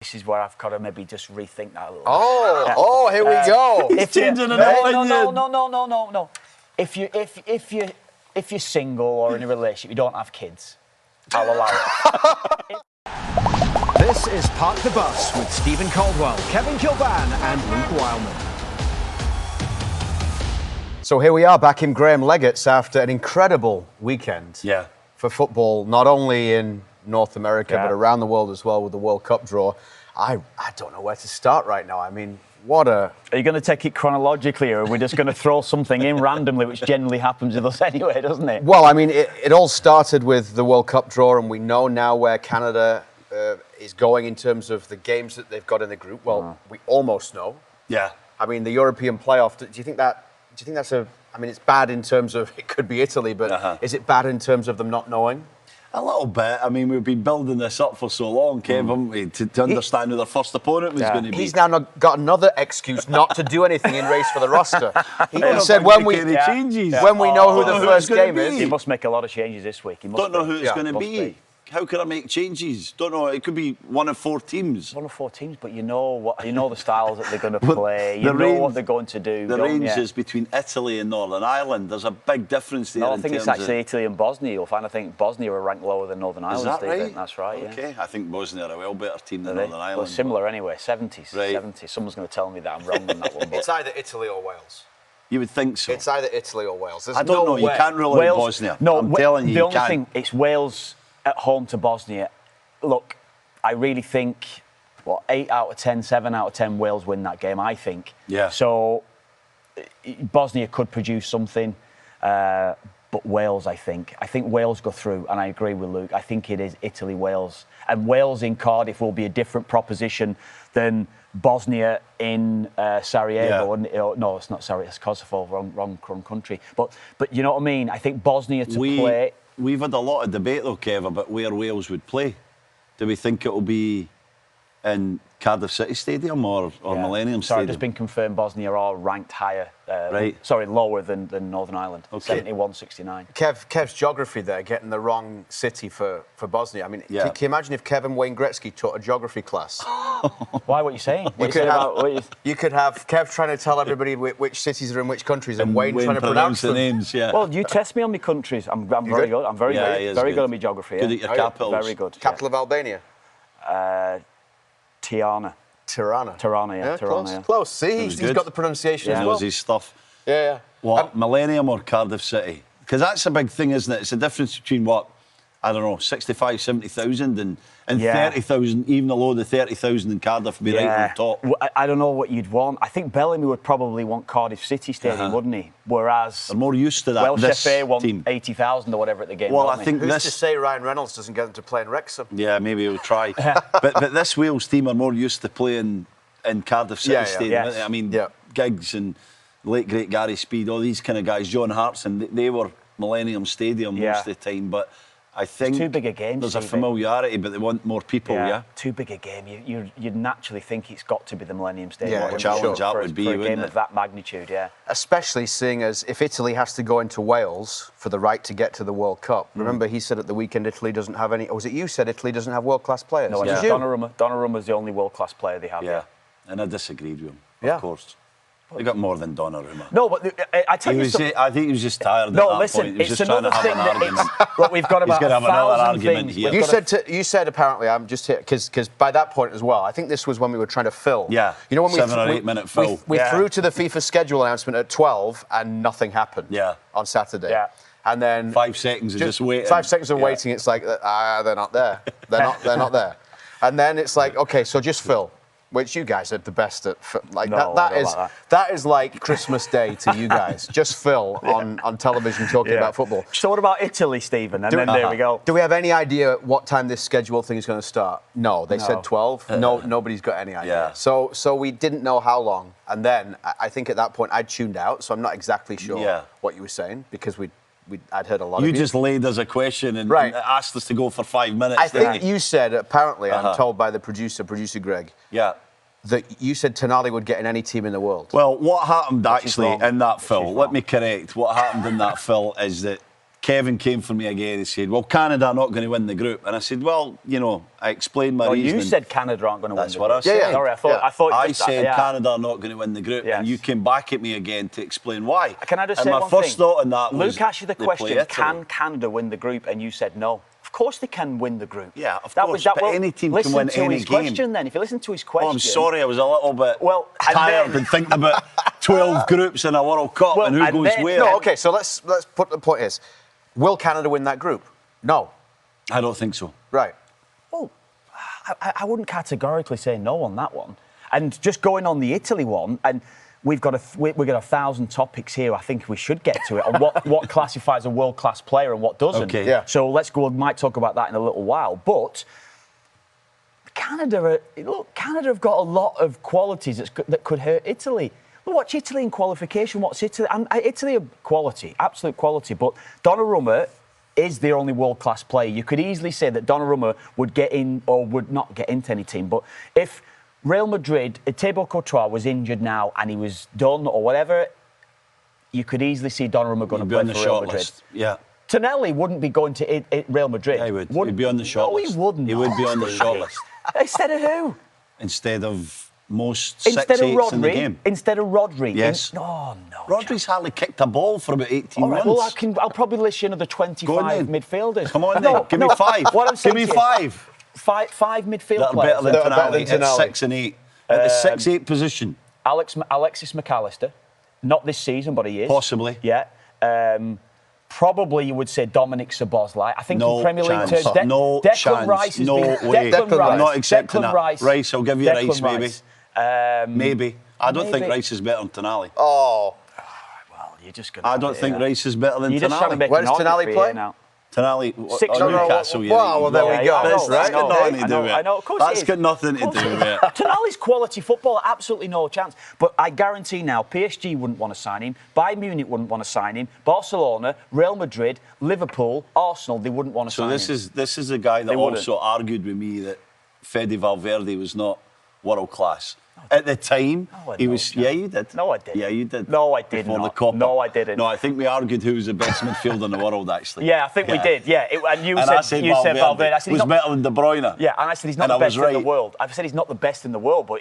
This is where I've got to maybe just rethink that a little. Here we go. If changing an opinion. No. If you're single or in a relationship, you don't have kids, I'll allow it. This is Park the Bus with Stephen Caldwell, Kevin Kilbane and Luke Wileman. So here we are back in Graham Leggett's after an incredible weekend for football, not only in North America but around the world as well with the World Cup draw. I don't know where to start right now. I mean, what a... Are you going to take it chronologically, or are we just going to throw something in randomly, which generally happens with us anyway, doesn't it? Well, I mean, it all started with the World Cup draw, and we know now where Canada is going in terms of the games that they've got in the group. Well, we almost know. Yeah. I mean, the European playoff, do you think that's a... I mean, it's bad in terms of it could be Italy, but is it bad in terms of them not knowing? A little bit. I mean, we've been building this up for so long, Kev, haven't we, to understand who their first opponent was going to be. He's now got another excuse not to do anything in race for the roster. He said when we know who the first game is. He must make a lot of changes this week. Don't know who it's going to be. How can I make changes? Don't know. It could be one of four teams. One of four teams, but you know the styles that they're going to play. You know what they're going to do. The range is between Italy and Northern Ireland. There's a big difference there. No, I think it's actually Italy and Bosnia. You'll find. I think Bosnia are ranked lower than Northern Ireland. Is that right? That's right. Okay, I think Bosnia are a well better team than Northern Ireland. Well, similar anyway. 70s. Right. 70s. Someone's going to tell me that I'm wrong on that one. It's either Italy or Wales. You would think so. It's either Italy or Wales. I don't know. You can't rule out Bosnia. No, I'm telling you, the only thing, it's Wales at home to Bosnia. Look, I really think, 8 out of 10, 7 out of 10 Wales win that game, I think. Yeah. So Bosnia could produce something, but Wales, I think Wales go through, and I agree with Luke. I think it is Italy, Wales. And Wales in Cardiff will be a different proposition than Bosnia in Sarajevo. Yeah. No, it's not Sarajevo, it's Kosovo, wrong country. But you know what I mean? I think Bosnia to play... We've had a lot of debate, though, Kev, about where Wales would play. Do we think it will be in Cardiff City Stadium or Millennium Stadium? Sorry, it's been confirmed Bosnia are ranked higher. Lower than Northern Ireland. Okay. 71-69. Kev's geography there, getting the wrong city for Bosnia. I mean, can you imagine if Kev and Wayne Gretzky taught a geography class? Why? What are you saying? You could have Kev trying to tell everybody which cities are in which countries, and Wayne trying to pronounce the names. Yeah. Well, you test me on my countries. I'm very good. I'm very good on my geography. Good at your capitals. Very good. Capital of Albania. Tirana. Tirana, Tirana. Close. See, he's got the pronunciation as well. He knows his stuff. Yeah. What, Millennium or Cardiff City? Because that's a big thing, isn't it? It's a difference between 65, 70,000 and 30,000, even though the 30,000 in Cardiff would be right on top. I don't know what you'd want. I think Bellamy would probably want Cardiff City Stadium, wouldn't he? Whereas they're more used to that. Welsh FA want 80,000 or whatever at the game. Well, I think who's to say Ryan Reynolds doesn't get them to play in Wrexham? Yeah, maybe he'll try. but this Wales team are more used to playing in Cardiff City Stadium. Yes. I mean, Giggs and late great Gary Speed, all these kind of guys, John Hartson, they were Millennium Stadium most of the time, but I think it's too big a game. There's a familiarity, but they want more people. Too big a game. You'd naturally think it's got to be the Millennium Stadium. What a challenge that would be, for a game of that magnitude. Especially seeing as if Italy has to go into Wales for the right to get to the World Cup. Remember, he said at the weekend Italy doesn't have any. Or was it you said Italy doesn't have world-class players? No, Donnarumma's the only world-class player they have. Yeah, and I disagreed with him. Of course. They got more than Donnarumma. No, but I tell you something. I think he was just tired. No, at that listen, point. He was it's just trying another to thing have an argument. Look, we've got about He's going to have another 1,000 argument things. here. You said apparently, I'm just here because by that point as well, I think this was when we were trying to fill. Yeah. You know when 7 or 8 minute fill. We threw to the FIFA schedule announcement at 12 and nothing happened. Yeah. On Saturday. Yeah. And then 5 seconds of just waiting. 5 seconds of waiting. It's like they're not there. They're not there. And then it's like, okay, so just fill. Which you guys are the best at. That is like Christmas Day to you guys. Just Phil on television talking about football. So what about Italy, Stephen? And then there we go. Do we have any idea what time this schedule thing is going to start? No, they said 12. Nobody's got any idea. So we didn't know how long. And then I think at that point I tuned out, so I'm not exactly sure what you were saying because I'd heard a lot of you. You just laid us a question and asked us to go for 5 minutes. I think you said, apparently, I'm told by the producer Greg, that you said Tonali would get in any team in the world. Well, what happened actually in that fill, let me correct, what happened in that fill is that Kevin came for me again. He said, well, Canada are not going to win the group. And I said, well, you know, I explained my reasoning. You said Canada aren't going to win the group. That's what I said. Sorry, I said Canada are not going to win the group. Yes. And you came back at me again to explain why. Can I just say one thing? My first thought on that was... Luke asked you the question, can Canada win the group? And you said no. Of course they can win the group. Yeah, of course. But any team can win any game. Listen to his question then. If you listen to his question... Oh, I'm sorry. I was a little bit tired and thinking about 12 groups in a World Cup and who goes where. No, OK, so let's put the point is, will Canada win that group? No. I don't think so. Right. Well, I wouldn't categorically say no on that one. And just going on the Italy one, and we've got 1,000 topics here. I think we should get to it on what classifies a world-class player and what doesn't. Okay. Yeah. So let's go. We might talk about that in a little while. But Canada have got a lot of qualities that could hurt Italy. Watch Italy in qualification. What's Italy? Italy are quality, absolute quality. But Donnarumma is the only world-class player. You could easily say that Donnarumma would get in or would not get into any team. But if Real Madrid, Thibaut Courtois was injured now and he was done or whatever, you could easily see Donnarumma going to play for Real Madrid. Yeah. Tonelli wouldn't be going to Real Madrid. Yeah, he would. He'd be on the short list. No, he wouldn't. He would be on the short list. Instead of who? Instead of most 6-8s in the game. Instead of Rodri. Yes. No. Rodri's hardly kicked a ball for about 18 months. Well, I'll probably list you another 25 midfielders. Come on then. Give me 5. What I'm saying Give me 5. Five midfield players. That are better than Tonali at 6 and 8. At the 6-8 position. Alexis McAllister. Not this season, but he is. Possibly. Yeah. Probably you would say Dominic Szoboszlai. I think in Premier League terms, Declan Rice has been... I'm not accepting that. Rice, I'll give you Rice, maybe. Maybe. I don't think Rice is better than Tonali. Oh. Well, you're just going to... I don't think Rice is better than Tonali. Where does Tonali play? Tonali, Newcastle. Well, there we go. That's got nothing to do with it. I know, of course That's got nothing to do with it. Tonali's quality football, absolutely no chance. But I guarantee now, PSG wouldn't want to sign him. Bayern Munich wouldn't want to sign him. Barcelona, Real Madrid, Liverpool, Arsenal, they wouldn't want to sign him. So this is a guy that also argued with me that Fede Valverde was not world class. At the time, he was... Yeah, you did. No, I didn't. Yeah, you did. No, I didn't. Before the Copa. No, I didn't. No, I think we argued who was the best midfielder in the world, actually. Yeah, I think we did. Yeah, and you said Valverde. I said was better than De Bruyne. Yeah, and I said he's not the best in the world. I've said he's not the best in the world, but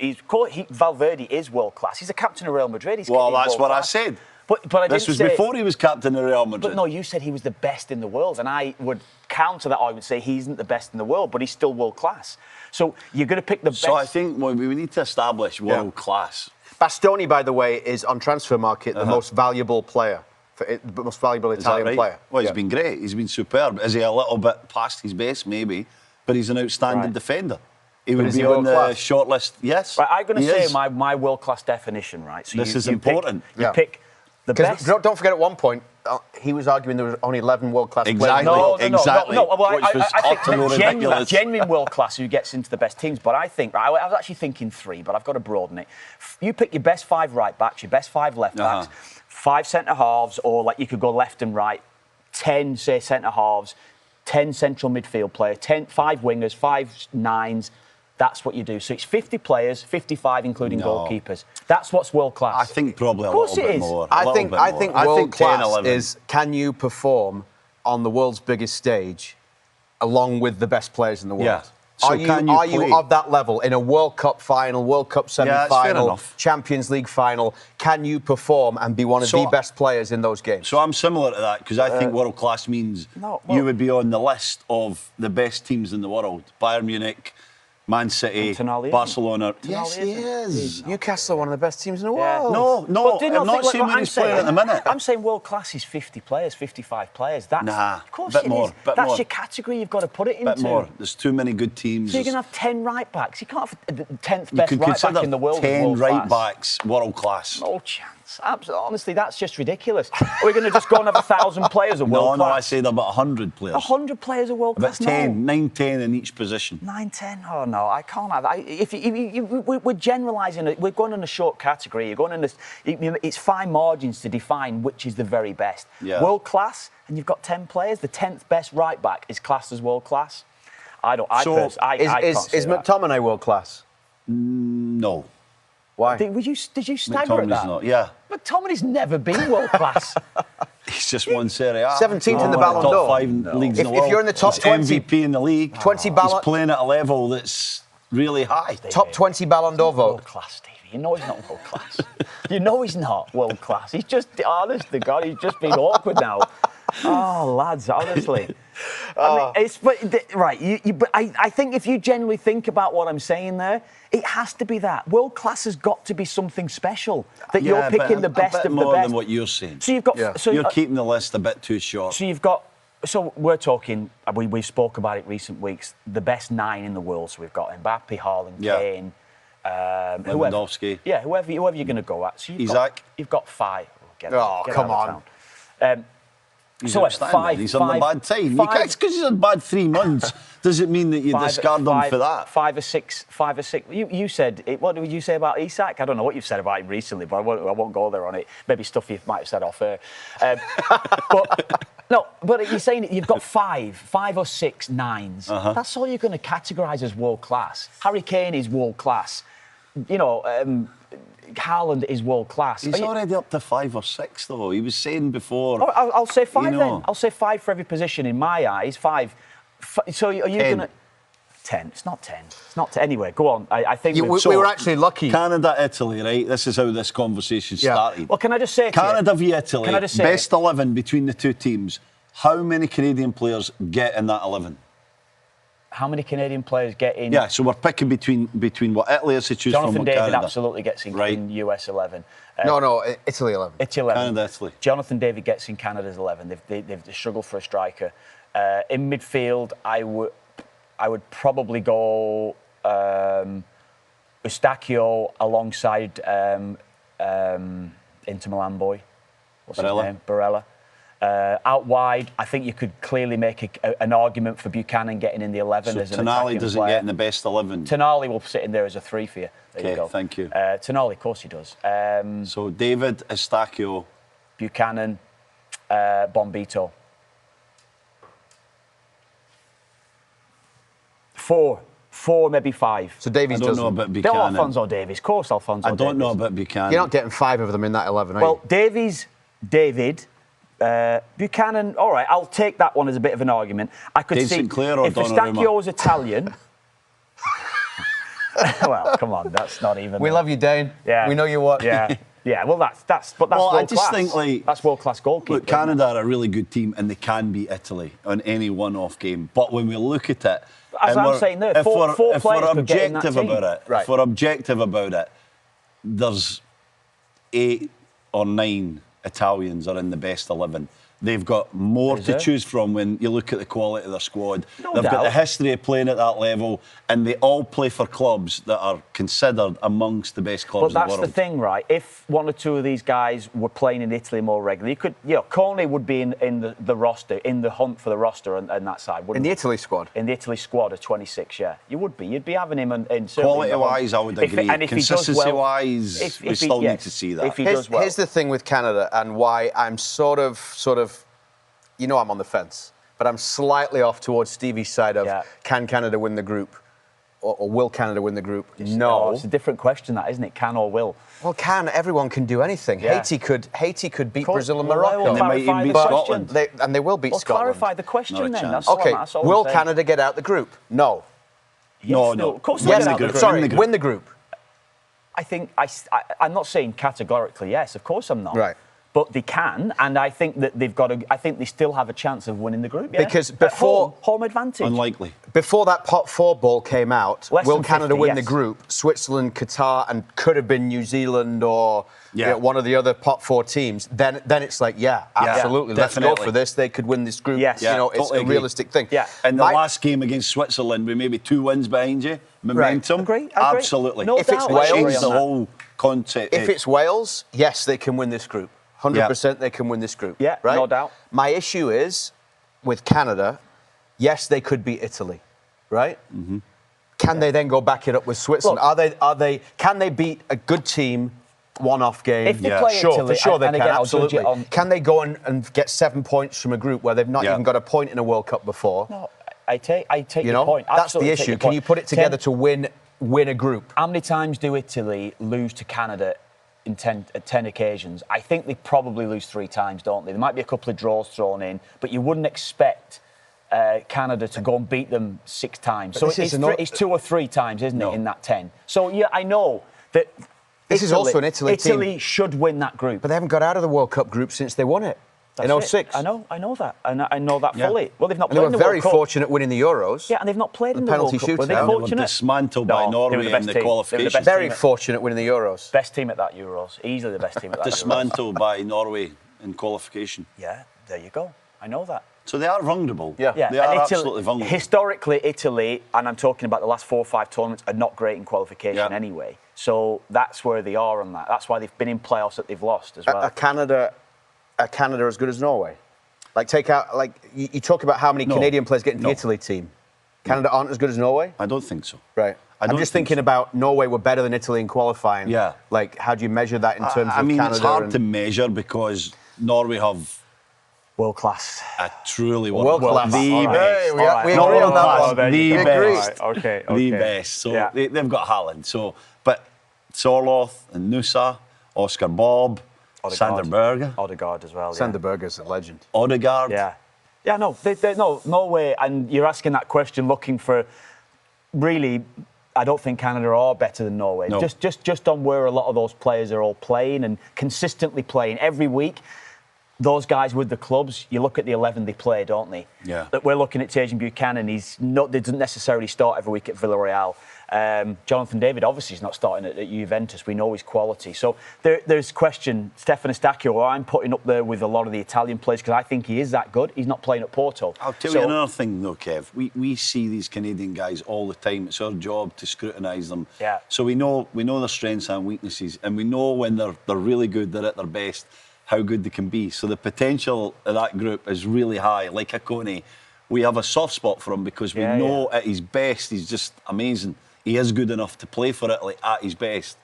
Valverde is world class. He's the captain of Real Madrid. Well, that's what I said. But I didn't this was before he was captain of Real Madrid. But no, you said he was the best in the world, and I would counter that argument and say he isn't the best in the world, but he's still world clas. So you're going to pick the best. So I think we need to establish world class. Bastoni, by the way, is on transfer market the most valuable player, the most valuable Italian player. Well, he's been great. He's been superb. Is he a little bit past his best? Maybe, but he's an outstanding defender. He would be on the short list. Yes. Right, I'm going to say my world class definition. Right. So this is important. You pick the best. Don't forget, at one point, he was arguing there was only 11 world-class players. Exactly. No. Well, I think genuine world-class who gets into the best teams. But I think, I was actually thinking 3, but I've got to broaden it. You pick your best 5 right-backs, your best 5 left-backs, 5 centre-halves, or like you could go left and right, 10, say, centre-halves, 10 central midfield players, 5 wingers, 5 nines. That's what you do. So it's 50 players, 55 including goalkeepers. That's what's world class. I think probably a little bit more. I think world class is, can you perform on the world's biggest stage along with the best players in the world? Yeah. So are you of that level in a World Cup final, World Cup semi-final, Champions League final? Can you perform and be one of the best players in those games? So I'm similar to that because I think world class means you would be on the list of the best teams in the world. Bayern Munich, Man City, Barcelona. Yes, he is. Newcastle are one of the best teams in the world. No, I'm not saying where he's playing at the minute. I'm saying world class is 50 players, 55 players. That's, of course it is. That's your category you've got to put it into. Bit more. There's too many good teams. So you're going to have 10 right backs. You can't have the 10th best right back in the world. 10 right backs, world class. No chance. Absolutely. Honestly, that's just ridiculous. Are we going to just go and have 1,000 players of world class? No, I said about 100 players. 100 players of world class? About 10, 9, 10 in each position. 9, 10? Oh, no, I can't have that. We're generalising it. We're going in a short category. You're going in this. It's fine margins to define which is the very best. Yeah. World class, and you've got 10 players. The 10th best right back is classed as world class. I can't see is McTominay world class? No. Why? Did you stagger at that? Not, yeah. McTominay's never been world class. He's just won Serie A. 17th in the Ballon Top d'Or. 5 leagues in the world. If you're in the top He's 20, MVP in the league. 20 Ballon. He's playing at a level that's really high. Top 20 Ballon d'Or vote. World class, Stevie. You know he's not world class. You know he's not world class. He's just, honest to God, he's just being awkward now. Oh, lads, honestly. I mean, right. But I think if you genuinely think about what I'm saying there, it has to be that world class has got to be something special. That you're picking the best of the best. More than what you're saying. So you've got. So you're keeping the list a bit too short. So you've got. So we're talking. We spoke about it recent weeks. The best 9 in the world. So we've got Mbappe, Haaland, Kane, Lewandowski. Whoever you're going to go at. So you've got 5. Get come on. He's so outstanding. He's on a bad time. Because he's on bad 3 months doesn't mean that you discard him for that. 5 or 6. You said it. What did you say about Isak? I don't know what you've said about him recently, but I won't go there on it. Maybe stuff you might have said off air. But you're saying you've got 5 or 6 9s. That's all you're going to categorise as world class. Harry Kane is world class. You know. Haaland is world class. He's already up to 5 or 6, though. He was saying before. Oh, I'll say 5 then. I'll say 5 for every position in my eyes. 5. So are you going to 10? It's not 10. It's not 10. Anyway, go on. I think we were actually lucky. Canada, Italy, right? This is how this conversation started. Well, can I just say Canada v Italy, best 11 between the two teams. How many Canadian players get in that 11? How many Canadian players get in? Yeah, so we're picking between what Italy has to choose from. Jonathan David Canada absolutely gets in US 11. No, Italy 11. Italy 11. Canada, Italy. Jonathan David gets in Canada's 11. They've struggled for a striker. In midfield, I would probably go Eustachio alongside Inter Milan boy. What's his name? Barella. Out wide, I think you could clearly make an argument for Buchanan getting in the 11 as an attacking Tonali doesn't player. get in the best 11. Tonali will sit in there as a 3 for you. There you go. Thank you. Tonali, of course he does. So David, Eustachio, Buchanan, Bombito. 4, maybe 5. So Davies doesn't. I don't know about Buchanan. Alphonso Davies, of course Alphonso Davies. I don't know about Buchanan. You're not getting 5 of them in that 11, are you? Well, Davies, David, Buchanan, all right, I'll take that one as a bit of an argument. I could see Sinclair or if Eustachio's Italian. Well, come on, that's not even. We love you, Dane. Yeah, we know you what. Yeah. Well, that's world class. I just think that's world class goalkeeper. Look, Canada are a really good team, and they can beat Italy on any one-off game. But when we look at it, as I'm saying there, four players could get in that team. If we're objective about it, there's 8 or 9 Italians are in the best 11. They've got more to choose from when you look at the quality of their squad. They've got the history of playing at that level, and they all play for clubs that are considered amongst the best clubs in the world. But that's the thing, right? If 1 or 2 of these guys were playing in Italy more regularly, Corney would be in the roster, in the hunt for the roster on that side, wouldn't he? In the Italy squad? In the Italy squad of 26, yeah. You would be. You'd be having him in quality-wise, I would agree. Consistency-wise, we still need to see that. If he does well. Here's the thing with Canada and why I'm sort of, you know, I'm on the fence, but I'm slightly off towards Stevie's side of can Canada win the group or will Canada win the group? No. It's a different question, that, isn't it? Can or will? Well, everyone can do anything. Yeah. Haiti could beat Brazil and Morocco. And they might even beat Scotland. They will beat Scotland. Clarify the question then. That's okay, all will Canada get out the group? No. Yes, no. Of course they'll get out the group. Sorry, win the group. I think I'm not saying categorically yes. Of course I'm not. Right. But they can, and I think that I think they still have a chance of winning the group. Yeah? Because before home advantage, unlikely. Before that pot 4 ball came out, will Canada 50, win the group? Switzerland, Qatar, and could have been New Zealand or one of the other pot 4 teams. Then it's like, absolutely, let's go for this. They could win this group. Yes. You know, it's a realistic thing. Yeah. In the last game against Switzerland, with maybe 2 wins behind you, momentum. Agree. Absolutely. No if doubt. it's Wales, the whole concept. If it's Wales, yes, they can win this group. 100% they can win this group. Yeah, right? no doubt. My issue is with Canada, yes, they could beat Italy, right? Mm-hmm. Can they then go back it up with Switzerland? Look, can they beat a good team, one-off game? If they play sure, Italy, for sure they can, again, absolutely. Can they go and get 7 points from a group where they've not even got a point in a World Cup before? No, I take your point. That's the issue. Can you put it together to win a group? How many times do Italy lose to Canada in 10 occasions. I think they probably lose 3 times, don't they? There might be a couple of draws thrown in, but you wouldn't expect Canada to go and beat them 6 times. So it's 2 or 3 times, isn't it, in that 10? So, yeah, I know that this is also an Italy team. Italy should win that group. But they haven't got out of the World Cup group since they won it. That's in 06. I know that. I know that fully. Well, they've not played in the World Cup. They were very fortunate winning the Euros. Yeah, and they've not played in the World Cup. Were they shootout. fortunate? They were dismantled by Norway in the qualification. Very fortunate winning the Euros. Best team at that Euros. Easily the best team at that Dismantled by Norway in qualification. Yeah, there you go. I know that. So they are vulnerable. Yeah. They are absolutely vulnerable. Historically, Italy, and I'm talking about the last 4 or 5 tournaments, are not great in qualification anyway. So that's where they are on that. That's why they've been in playoffs that they've lost as well. Are Canada as good as Norway? You talk about how many Canadian players get into the Italy team. Canada aren't as good as Norway? I don't think so. Right. I'm just thinking about Norway were better than Italy in qualifying. Yeah. Like, how do you measure that in terms of Canada? It's hard to measure because Norway have world class. A truly world class. The best. We agree on that one. The best. Okay. The best. So they've got Haaland. So, but Sorloth and Nusa, Oscar Bob, Sander Berge. Odegaard as well. Sander Berge's a legend. Odegaard. Yeah, no, Norway, and you're asking that question looking for, really, I don't think Canada are better than Norway. No. Just on where a lot of those players are all playing and consistently playing every week. Those guys with the clubs, you look at the 11 they play, don't they? Yeah. That we're looking at Tajan Buchanan. They doesn't necessarily start every week at Villarreal. Jonathan David obviously is not starting at Juventus. We know his quality. So there's question. Stefan Eustáquio, I'm putting up there with a lot of the Italian players because I think he is that good. He's not playing at Porto. I'll tell you another thing though, Kev. We see these Canadian guys all the time. It's our job to scrutinise them. Yeah. So we know their strengths and weaknesses, and we know when they're really good, they're at their best, how good they can be. So the potential of that group is really high. Like Akone, we have a soft spot for him because we know at his best he's just amazing. He is good enough to play for Italy at his best.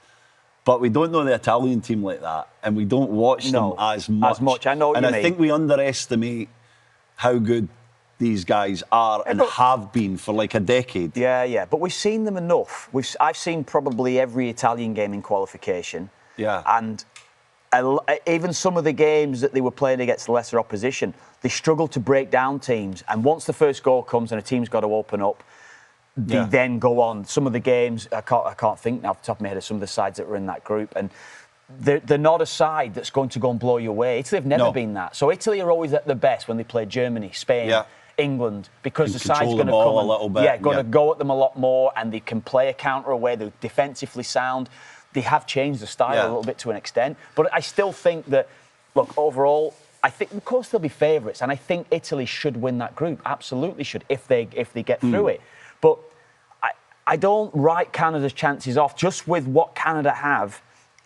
But we don't know the Italian team like that, and we don't watch them as much. I know what you mean. And I think we underestimate how good these guys are and have been for like a decade. Yeah. But we've seen them enough. I've seen probably every Italian game in qualification. Yeah. And even some of the games that they were playing against lesser opposition, they struggle to break down teams. And once the first goal comes and a team's got to open up, they then go on. Some of the games, I can't think now off the top of my head of some of the sides that were in that group. And they're not a side that's going to go and blow you away. Italy have never been that. So Italy are always at their best when they play Germany, Spain, England, because the side's going to come a little bit. to go at them a lot more, and they can play a counter away. They're defensively sound. They have changed the style a little bit to an extent. But I still think that, look, overall, I think, of course, they'll be favourites. And I think Italy should win that group. Absolutely should, if they get through it. But I don't write Canada's chances off just with what Canada have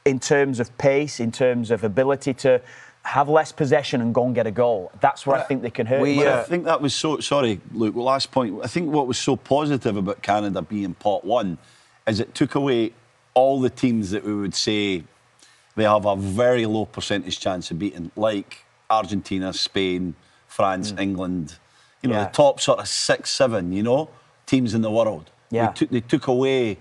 in terms of pace, in terms of ability to have less possession and go and get a goal. That's where I think they can hurt. I think that was so... Sorry, Luke, last point. I think what was so positive about Canada being pot one is it took away all the teams that we would say they have a very low percentage chance of beating, like Argentina, Spain, France, England. You know, the top sort of 6, 7, teams in the world. Yeah. They took away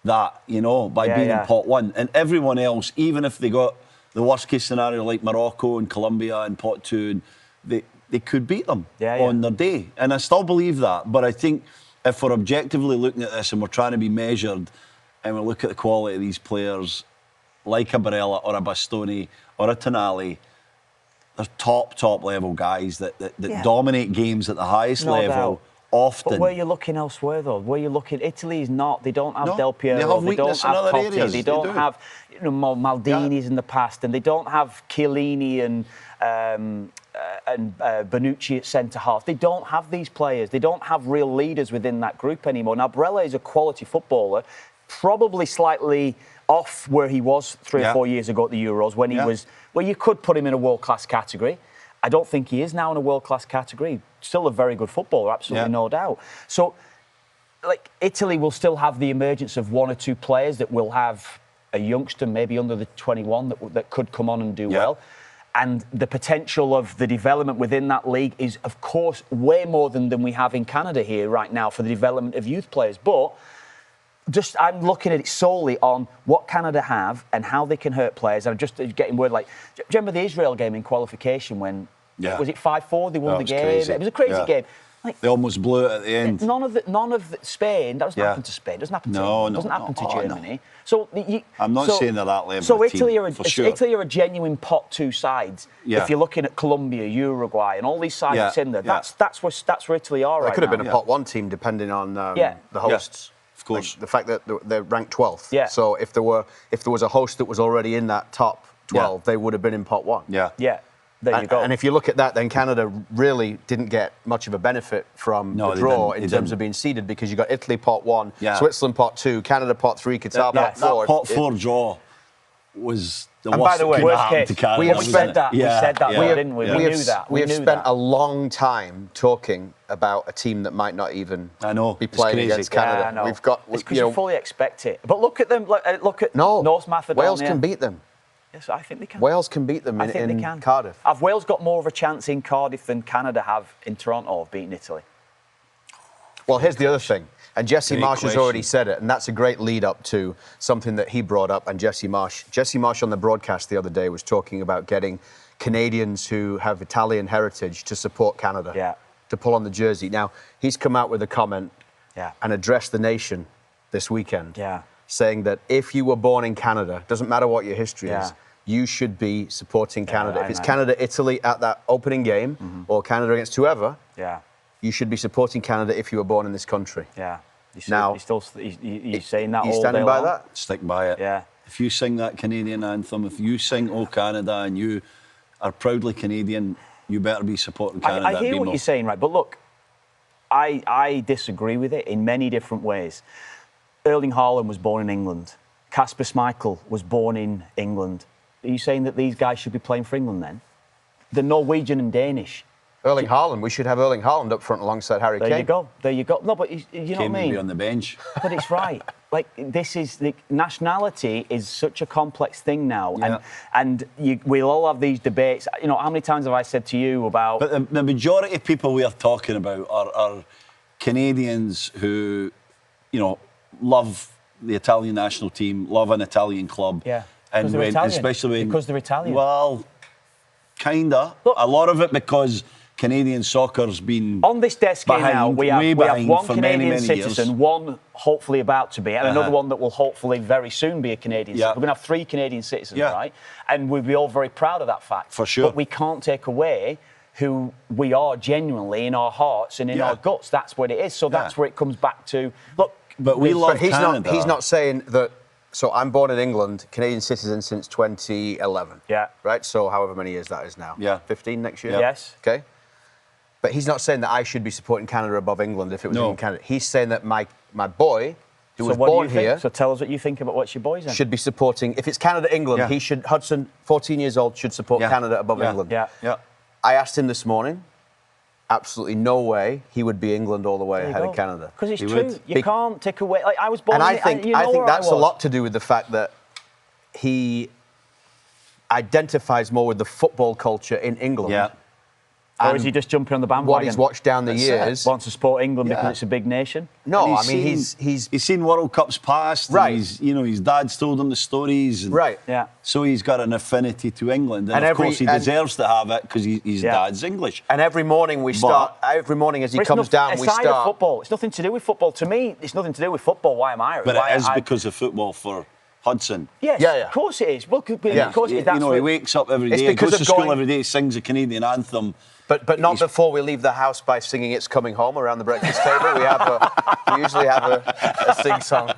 that, by being in pot one. And everyone else, even if they got the worst case scenario like Morocco and Colombia in pot two, they could beat them on their day. And I still believe that. But I think if we're objectively looking at this and we're trying to be measured and we look at the quality of these players, like a Barella or a Bastoni or a Tonali, they're top level guys that dominate games at the highest level. Often. But where you're looking elsewhere, though, Italy is not. They don't have Del Piero. They have they don't have other Totti. areas. They don't have Maldini's in the past, and they don't have Chiellini and Bonucci at centre half. They don't have these players. They don't have real leaders within that group anymore. Now, Barella is a quality footballer, probably slightly off where he was 3 or 4 years ago at the Euros when he was. Well, you could put him in a world-class category. I don't think he is now in a world-class category. Still a very good footballer, absolutely no doubt. So, Italy will still have the emergence of 1 or 2 players that will have a youngster, maybe under the 21, that could come on and do well. And the potential of the development within that league is, of course, way more than we have in Canada here right now for the development of youth players. But I'm looking at it solely on what Canada have and how they can hurt players. I'm just getting word like, do you remember the Israel game in qualification when, was it 5-4? They won the game. Crazy. It was a crazy game. Like, they almost blew it at the end. None of Spain. That doesn't happen to Spain. Doesn't happen to England. Doesn't happen to Germany. So I'm not saying they're that level. So of Italy team, are for sure. Italy are a genuine pot two sides. Yeah. If you're looking at Colombia, Uruguay, and all these sides that's in there, that's where Italy are. It could have been a pot one team depending on the hosts. Of course, like the fact that they're ranked 12th. Yeah. So if there was a host that was already in that top 12, they would have been in pot one. Yeah. Yeah. There you go. And if you look at that, then Canada really didn't get much of a benefit from the draw in terms of being seeded, because you got Italy pot 1, Switzerland pot 2, Canada pot 3, Qatar pot 4. That pot 4 draw was the worst. By the way, worst case. To Canada, we have said that. Yeah. We said that, didn't we? We knew that. We have spent a long time talking about a team that might not even be playing against Canada. Yeah, I know. We've got. It's because you fully expect it. But look at them. Look at North Macedonia. Wales can beat them. Yes, I think they can. Wales can beat them in Cardiff. Have Wales got more of a chance in Cardiff than Canada have in Toronto of beating Italy? Well, here's the other thing. And Jesse Marsh has already said it, and that's a great lead up to something that he brought up. And Jesse Marsh on the broadcast the other day was talking about getting Canadians who have Italian heritage to support Canada, to pull on the jersey. Now, he's come out with a comment and addressed the nation this weekend, saying that if you were born in Canada, doesn't matter what your history is, you should be supporting Canada. If it's Canada-Italy at that opening game, or Canada against whoever, you should be supporting Canada if you were born in this country. Yeah. You're saying that all day long? You standing by that? Stick by it. Yeah. If you sing that Canadian anthem, if you sing "Oh Canada" and you are proudly Canadian, you better be supporting Canada. I hear what you're saying, right? But look, I disagree with it in many different ways. Erling Haaland was born in England. Kasper Schmeichel was born in England. Are you saying that these guys should be playing for England then? They're Norwegian and Danish. Erling Haaland, we should have Erling Haaland up front alongside Harry Kane. There you go. No, but you know what I mean? Be on the bench. But it's right. Like, nationality is such a complex thing now. And we'll all have these debates. You know, how many times have I said to you about... But the majority of people we are talking about are Canadians who, you know, love the Italian national team, love an Italian club. Yeah. And especially because they're Italian. Well, kinda. Look, a lot of it because Canadian soccer's been on this desk here now. We have one Canadian many citizen, years. One hopefully about to be, and another one that will hopefully very soon be a Canadian citizen. We're going to have 3 Canadian citizens, right? And we'll be all very proud of that fact. For sure. But we can't take away who we are genuinely in our hearts and in our guts. That's what it is. So that's where it comes back to. Look, but we love Canada. He's not saying that. So I'm born in England, Canadian citizen since 2011. Yeah. Right? So however many years that is now. Yeah. 15 next year? Yes. Okay. But he's not saying that I should be supporting Canada above England if it was in Canada. He's saying that my boy, who was born here... So tell us what you think about what's your boys then. ...should be supporting... If it's Canada-England, he should... Hudson, 14 years old, should support Canada above England. Yeah. I asked him this morning... Absolutely no way he would be England all the way ahead of Canada. Because it's true. You can't take away... Like, I was born... And I think that's a lot to do with the fact that he identifies more with the football culture in England. Yeah. Or is he just jumping on the bandwagon? What he's watched down the years. Wants to support England because it's a big nation? No, I mean, he's seen World Cups past. Right. His dad's told him the stories. And right. Yeah. So he's got an affinity to England. And of course he deserves to have it because his dad's English. And every morning every morning as he comes down, we start. Aside football, it's nothing to do with football. To me, it's nothing to do with football. Why am I Irish? But it is because of football for Hudson. Yes, of course it is. Well, of course it is. He wakes up every day, goes to school every day, sings a Canadian anthem. But not before we leave the house by singing "It's Coming Home" around the breakfast table. We usually have a sing song.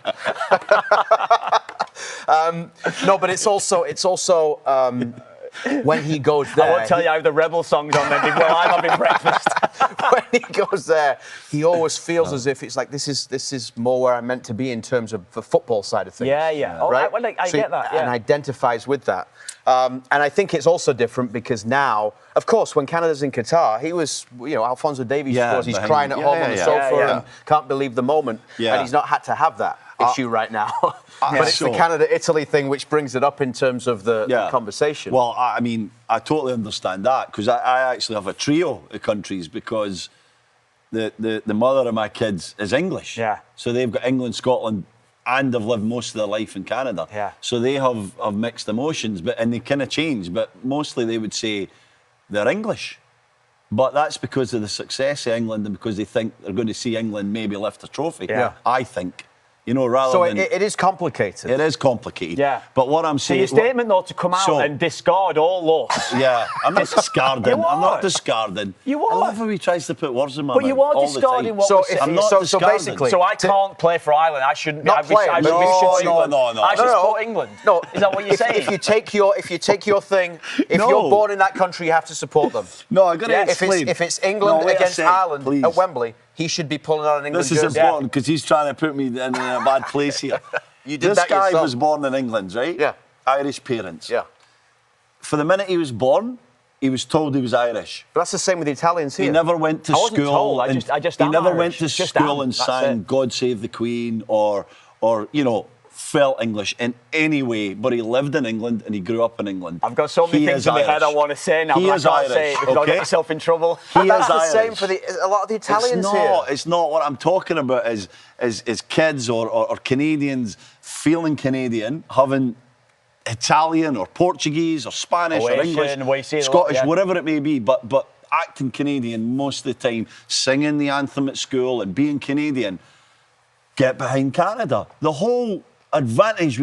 No, but it's also when he goes there. I won't tell you how the rebel song's on then while I'm having breakfast. When he goes there, he always feels as if it's like this is more where I'm meant to be in terms of the football side of things. Yeah. Oh, right? I get that. Yeah. And identifies with that. And I think it's also different because now, of course, when Canada's in Qatar, he was, Alphonso Davies scores, he's crying at home on the sofa and can't believe the moment. And he's not had to have that issue right now. But it's the Canada-Italy thing which brings it up in terms of the conversation. Well, I mean, I totally understand that because I actually have a trio of countries because the mother of my kids is English. Yeah. So they've got England, Scotland, and have lived most of their life in Canada. Yeah. So they have mixed emotions, and they kind of change. But mostly they would say they're English. But that's because of the success of England and because they think they're going to see England maybe lift a trophy. Yeah. I think. You know, rather so than... it is complicated. It is complicated. Yeah. But what I'm saying... So your statement, though, to come out and discard all us. Yeah. I'm not discarding. You are. I'm not discarding. You are. I love how he tries to put words in my mouth. But you are discarding what we're saying. I'm not discarding. So basically... So I can't play for Ireland. I shouldn't be... Not play. I should support England. No. Is that what you're saying? If you take your thing, if you're born in that country, you have to support them. No, I'm going to explain. If it's England against Ireland at Wembley, he should be pulling out an England jersey. This is important because he's trying to put me in a bad place here. This guy was born in England, right? Yeah. Irish parents. Yeah. For the minute he was born, he was told he was Irish. But that's the same with the Italians here. He never went to school. Told. I just he never Irish. went to school and sang "God Save the Queen" or you know, felt English in any way. But he lived in England and he grew up in England. I've got so many things in my head I want to say now. He is I can't say Irish, it because I'll get myself in trouble. That's the same for a lot of the Italians here. It's not. What I'm talking about is kids or Canadians feeling Canadian, having Italian or Portuguese or Spanish or English, Scottish, whatever it may be, but acting Canadian most of the time, singing the anthem at school and being Canadian, get behind Canada. The whole advantage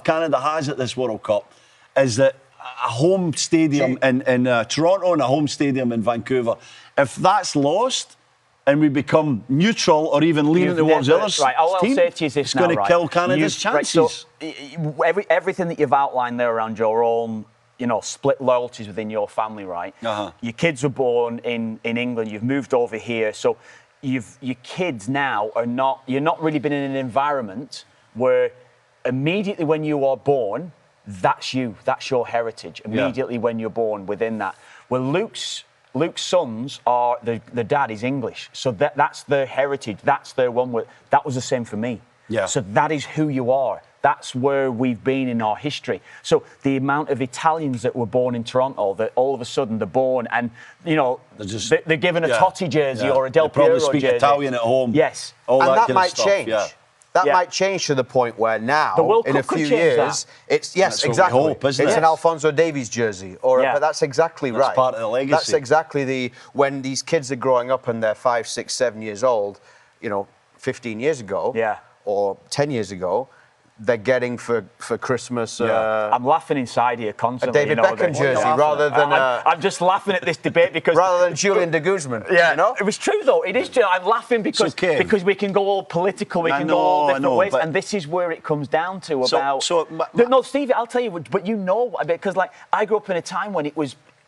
Canada has at this World Cup is that a home stadium in Toronto and a home stadium in Vancouver, if that's lost and we become neutral or even leaning towards the other team, I'll say to you this it's going to kill Canada's chances. Everything that you've outlined there around your own, you know, split loyalties within your family, right? Your kids were born in England, you've moved over here, so your kids now you're not really been in an environment where immediately when you are born, that's your heritage. Immediately when you're born within that. Well, Luke's sons are the dad is English, so that's their heritage. That's their one. That was the same for me. Yeah. So that is who you are. That's where we've been in our history. So the amount of Italians that were born in Toronto, that all of a sudden they're born and, you know, they're given a Totti jersey or a Del Piero jersey. They probably speak Italian at home. Yes. And that might change. That might change to the point where now, in a few years, it's exactly. Hope, isn't it? It's an Alphonso Davies jersey, but that's exactly right. That's part of the legacy. That's exactly when these kids are growing up and they're 5, 6, 7 years old. You know, 15 years ago, or 10 years ago, they're getting for Christmas. I'm laughing inside here constantly. A David Beckham jersey rather than. I'm just laughing at this debate because rather than Julian de Guzman. You know, it was true though. It is true. I'm laughing because we can go all political. We can go all different ways, and this is where it comes down to about. No, Stevie, I'll tell you. But you know, because like I grew up in a time when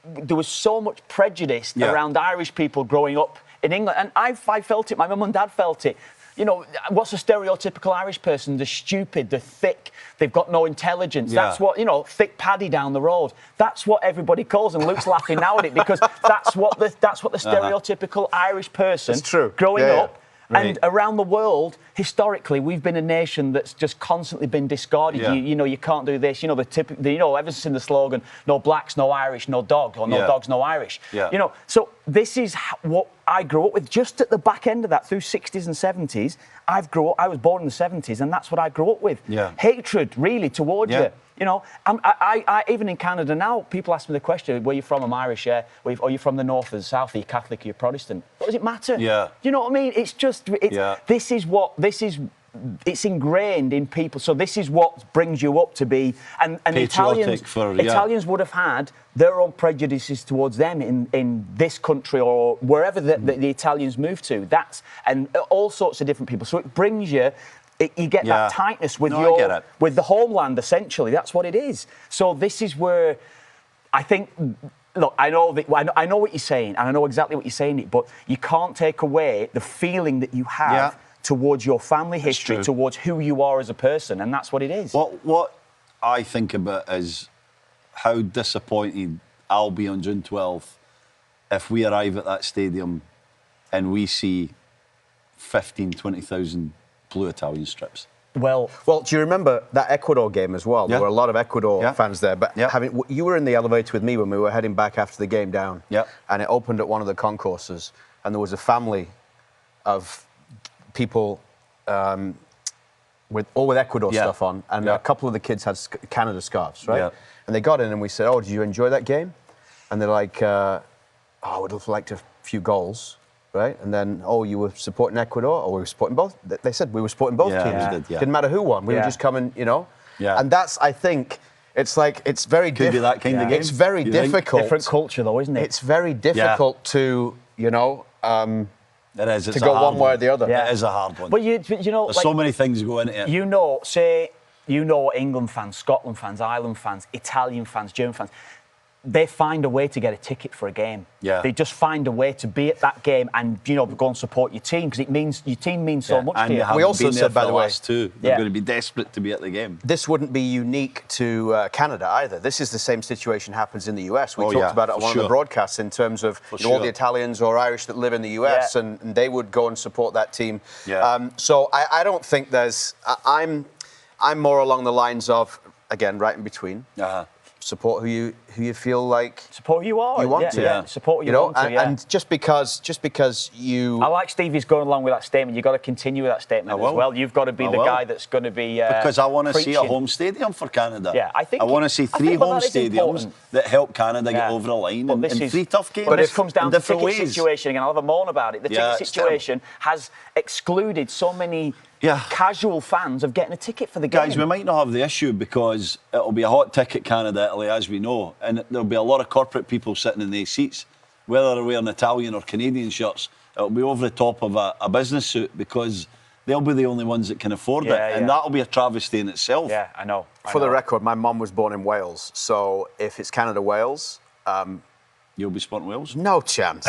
there was so much prejudice around Irish people growing up in England, and I felt it. My mum and dad felt it. You know, what's a stereotypical Irish person? They're stupid, they're thick, they've got no intelligence. That's what, you know, thick paddy down the road. That's what everybody calls them. Luke's laughing now at it because that's what the stereotypical Irish person growing up. Right. And around the world, historically, we've been a nation that's just constantly been discarded. You know, you can't do this. You know, ever since the slogan, no blacks, no Irish, no dog, or no dogs, no Irish. You know, so this is what I grew up with. Just at the back end of that, through 60s and 70s, I was born in the 70s, and that's what I grew up with. Hatred, really, towards you. You know, I even in Canada now, people ask me the question, where you from? I'm Irish, Are you from the north or the south? Are you Catholic? Are you Protestant? What does it matter? You know what I mean? It's just, it's ingrained in people. So this is what brings you up to be, and Italians would have had their own prejudices towards them in this country or wherever the Italians moved to. And all sorts of different people. So it brings you. You get that tightness with with the homeland, essentially. That's what it is. So this is where I think. Look, I know what you're saying, and I know exactly what you're saying. But you can't take away the feeling that you have towards your family history, towards who you are as a person, and that's what it is. What I think about is how disappointed I'll be on June 12th if we arrive at that stadium and we see 20,000 blue Italian strips. Well, do you remember that Ecuador game as well? There were a lot of Ecuador fans there. But you were in the elevator with me when we were heading back after the game down. And it opened at one of the concourses, and there was a family of people with Ecuador stuff on, and a couple of the kids had Canada scarves, right? Yeah. And they got in, and we said, "Oh, did you enjoy that game?" And they're like, "Oh, I would have liked a few goals." Right? And then, "Oh, you were supporting Ecuador, or we were supporting both?" They said we were supporting both teams. Didn't matter who won. We were just coming, you know. Yeah. And that's, I think, it's like it's very could be that kind of game. It's very difficult. Different culture, though, isn't it? It's very difficult to, you know, it is. It's to go one way or the other. Yeah. It is a hard one. But you know, there's so many things go into it. You know, say you know England fans, Scotland fans, Ireland fans, Italian fans, German fans. They find a way to get a ticket for a game. Yeah. They just find a way to be at that game and, you know, go and support your team because it means your team means so much to you. We also said, by the way, they're going to be desperate to be at the game. This wouldn't be unique to Canada either. This is the same situation happens in the US. We talked about it on one of the broadcasts in terms of all the Italians or Irish that live in the US, and they would go and support that team. Yeah. So I don't think there's. I'm more along the lines of, again, right in between. Support who you feel like support who you are. You want to. Yeah. Support who you want to. And just because you. I like Stevie's going along with that statement. You've got to continue with that statement as well. You've got to be the guy that's going to be. Because I want to see a home stadium for Canada. Yeah, I think. I want to see 3 home stadiums that help Canada get over the line in 3 tough games. But this comes down to the ticket ways. situation again. I'll have a moan about it. The ticket situation has excluded so many. Casual fans of getting a ticket for the game. Guys, we might not have the issue because it'll be a hot ticket Canada, Italy, as we know, and there'll be a lot of corporate people sitting in these seats, whether they're wearing Italian or Canadian shirts. It'll be over the top of a business suit because they'll be the only ones that can afford it, and that'll be a travesty in itself. Yeah, I know. For the record, my mum was born in Wales, so if it's Canada-Wales... You'll be supporting Wales? No chance.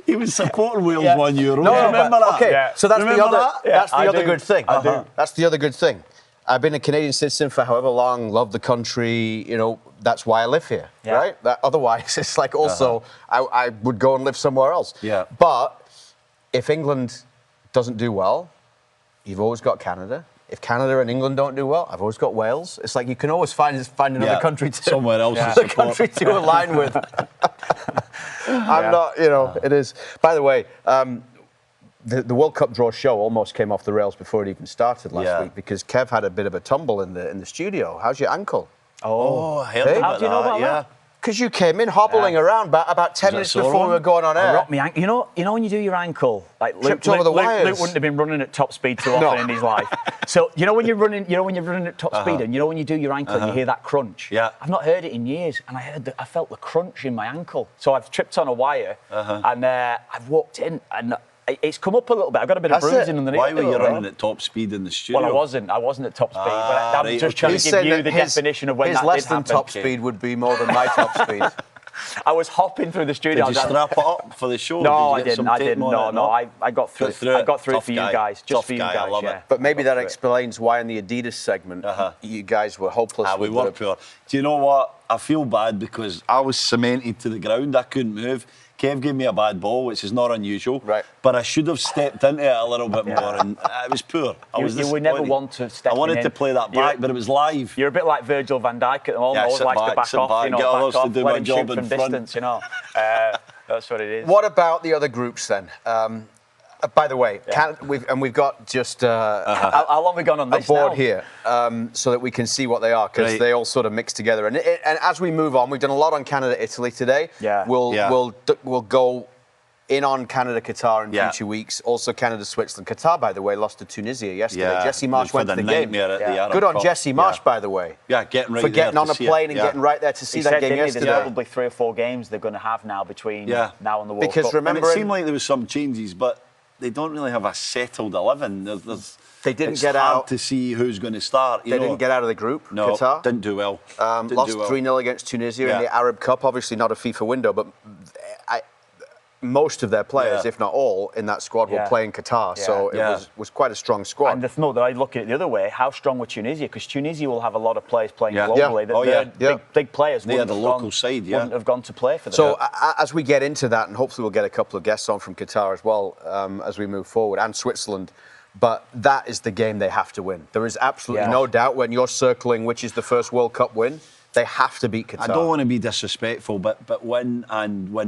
He was supporting Wales 1 Euro. No, remember that? Okay, so that's the other. That's the other good thing. I do. That's the other good thing. I've been a Canadian citizen for however long. Love the country. You know, that's why I live here, right? Otherwise, it's like also I would go and live somewhere else. Yeah. But if England doesn't do well, you've always got Canada. If Canada and England don't do well, I've always got Wales. It's like you can always find another country to somewhere else. Another country to align with. I'm not, you know, it is. By the way, the World Cup draw show almost came off the rails before it even started last week because Kev had a bit of a tumble in the studio. How's your ankle? Oh, I heard about how do you know about that? Because you came in hobbling around about 10 minutes before we were going on air. I rocked my ankle. You know when you do your ankle, like Luke over the wires. Luke wouldn't have been running at top speed too often in his life. So you know when you're running at top speed, and you know when you do your ankle, and you hear that crunch. Yeah. I've not heard it in years, and I felt the crunch in my ankle. So I've tripped on a wire, and I've walked in, and it's come up a little bit. I've got a bit of bruising underneath. Why were you running at top speed in the studio? Well, I wasn't at top speed, but I'm just trying to give you the definition of when that did happen. His less than top speed would be more than my top speed. I was hopping through the studio. Did you strap it up for the show? No, I didn't. No, I got through it. I got through it for you guys. Just for you guys. I love it. But maybe that explains why in the Adidas segment you guys were hopeless. We were poor. Do you know what? I feel bad because I was cemented to the ground. I couldn't move. Kev gave me a bad ball, which is not unusual. Right. But I should have stepped into it a little bit more, and it was poor. You would never want to step in. I wanted to play that back, but it was live. You're a bit like Virgil van Dijk at the moment. Always likes to back off, get others to do my job in front. Distance, you know. That's what it is. What about the other groups then? By the way, we've got just how long have we gone on this a board now? here so that we can see what they are because they all sort of mix together. And as we move on, we've done a lot on Canada, Italy today. We'll go in on Canada, Qatar in future weeks. Also Canada, Switzerland. Qatar, by the way, lost to Tunisia yesterday. Jesse Marsh went to the game. Good on Jesse Marsh, by the way. Yeah, getting for getting on a plane and getting right there to see that game yesterday. There's probably 3 or 4 games they're going to have now between now and the World Cup. Because remember, it seemed like there was some changes, but they don't really have a settled 11. They didn't it's get hard out to see who's going to start. They didn't get out of the group. No, Qatar didn't do well. Lost 3-0 against Tunisia in the Arab Cup. Obviously not a FIFA window, but most of their players, if not all, in that squad were playing Qatar. So it was quite a strong squad. And I look at it the other way. How strong were Tunisia? Because Tunisia will have a lot of players playing globally. Big players. They had the local side. Wouldn't have gone to play for them. So as we get into that, and hopefully we'll get a couple of guests on from Qatar as well as we move forward, and Switzerland. But that is the game they have to win. There is absolutely no doubt when you're circling which is the first World Cup win. They have to beat Qatar. I don't want to be disrespectful, but win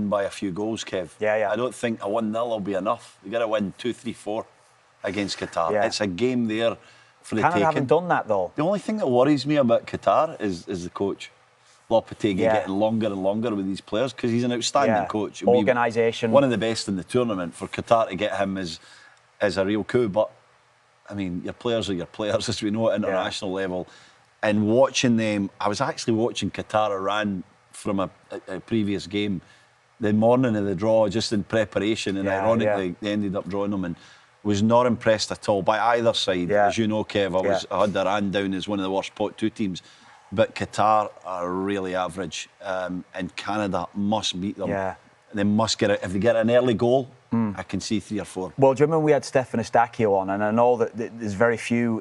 by a few goals, Kev. Yeah. I don't think a 1-0 will be enough. You got to win 2, 3, 4. against Qatar. Yeah. It's a game there for the Canada taking. haven't done that, though. The only thing that worries me about Qatar is the coach. Lopetegui getting longer and longer with these players because he's an outstanding coach. Organisation. One of the best in the tournament. For Qatar to get him is a real coup. But, I mean, your players are your players, as we know at international level. And watching them, I was actually watching Qatar-Iran from a previous game the morning of the draw, just in preparation, and ironically they ended up drawing them, and was not impressed at all by either side. As you know, Kev, I had Iran down as one of the worst pot 2 teams. But Qatar are really average, and Canada must beat them. They must get it. If they get an early goal, I can see 3 or 4. Well, do you remember we had Stefan Eustáquio on, and I know that there's very few.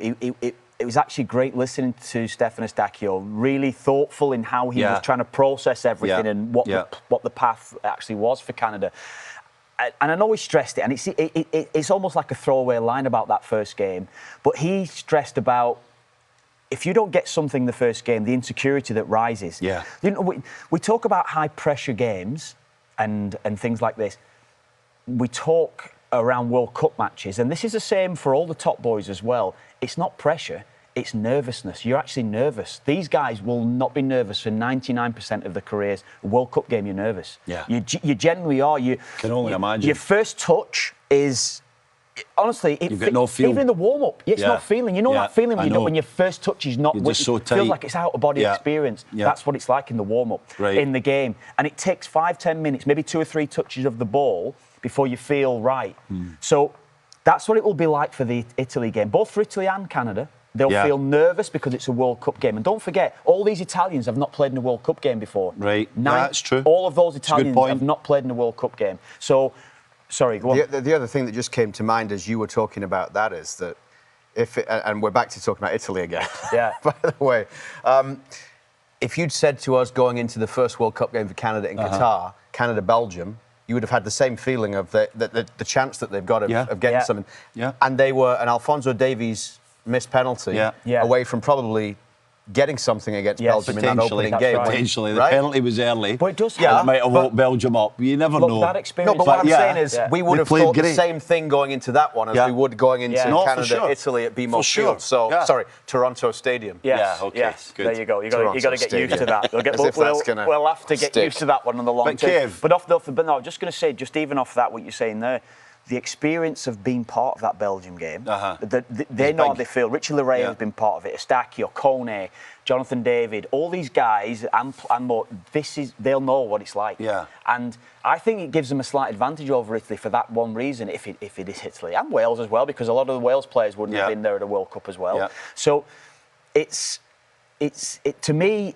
It was actually great listening to Stefan Eustáquio, really thoughtful in how he was trying to process everything and what the path actually was for Canada. And I know he stressed it, and it's almost like a throwaway line about that first game, but he stressed about, if you don't get something the first game, the insecurity that rises. You know, we talk about high pressure games and things like this. We talk around World Cup matches, and this is the same for all the top boys as well. It's not pressure, it's nervousness. You're actually nervous. These guys will not be nervous for 99% of their careers. A World Cup game, you're nervous. You genuinely are. You can only imagine. Your first touch is... Honestly, you've got no feel. Even in the warm-up, it's not feeling. You know that feeling when your first touch is not... You're just so tight. It feels like it's out-of-body experience. That's what it's like in the warm-up, in the game. And it takes 5-10 minutes, maybe 2 or 3 touches of the ball before you feel right. So that's what it will be like for the Italy game, both for Italy and Canada. They'll feel nervous because it's a World Cup game. And don't forget, all these Italians have not played in a World Cup game before. That's true. All of those Italians have not played in a World Cup game. So... Sorry, go on. The other thing that just came to mind as you were talking about that is that and we're back to talking about Italy again. By the way, if you'd said to us going into the first World Cup game for Canada in Qatar, Canada-Belgium, you would have had the same feeling of the chance that they've got of getting something. And they were an Alphonso Davies missed penalty away from probably getting something against Belgium in that opening game. Potentially. The penalty was early. But it does it might have woke Belgium up. You never know. That experience... No, but what I'm saying is we would have thought the same thing going into that one as we would going into Canada-Italy at BMO Field. So, sorry, Toronto Stadium. Okay. Good. There you go. You've got to get used to that. We'll have to get used to that one on the long term. But no, I'm just going to say, just even off that, what you're saying there, the experience of being part of that Belgium game, they know how they feel. Richie Laryea has been part of it. Eustáquio, Kone, Jonathan David, all these guys and more. They'll know what it's like. And I think it gives them a slight advantage over Italy for that one reason. If it is Italy and Wales as well, because a lot of the Wales players wouldn't have been there at a World Cup as well. So it's to me.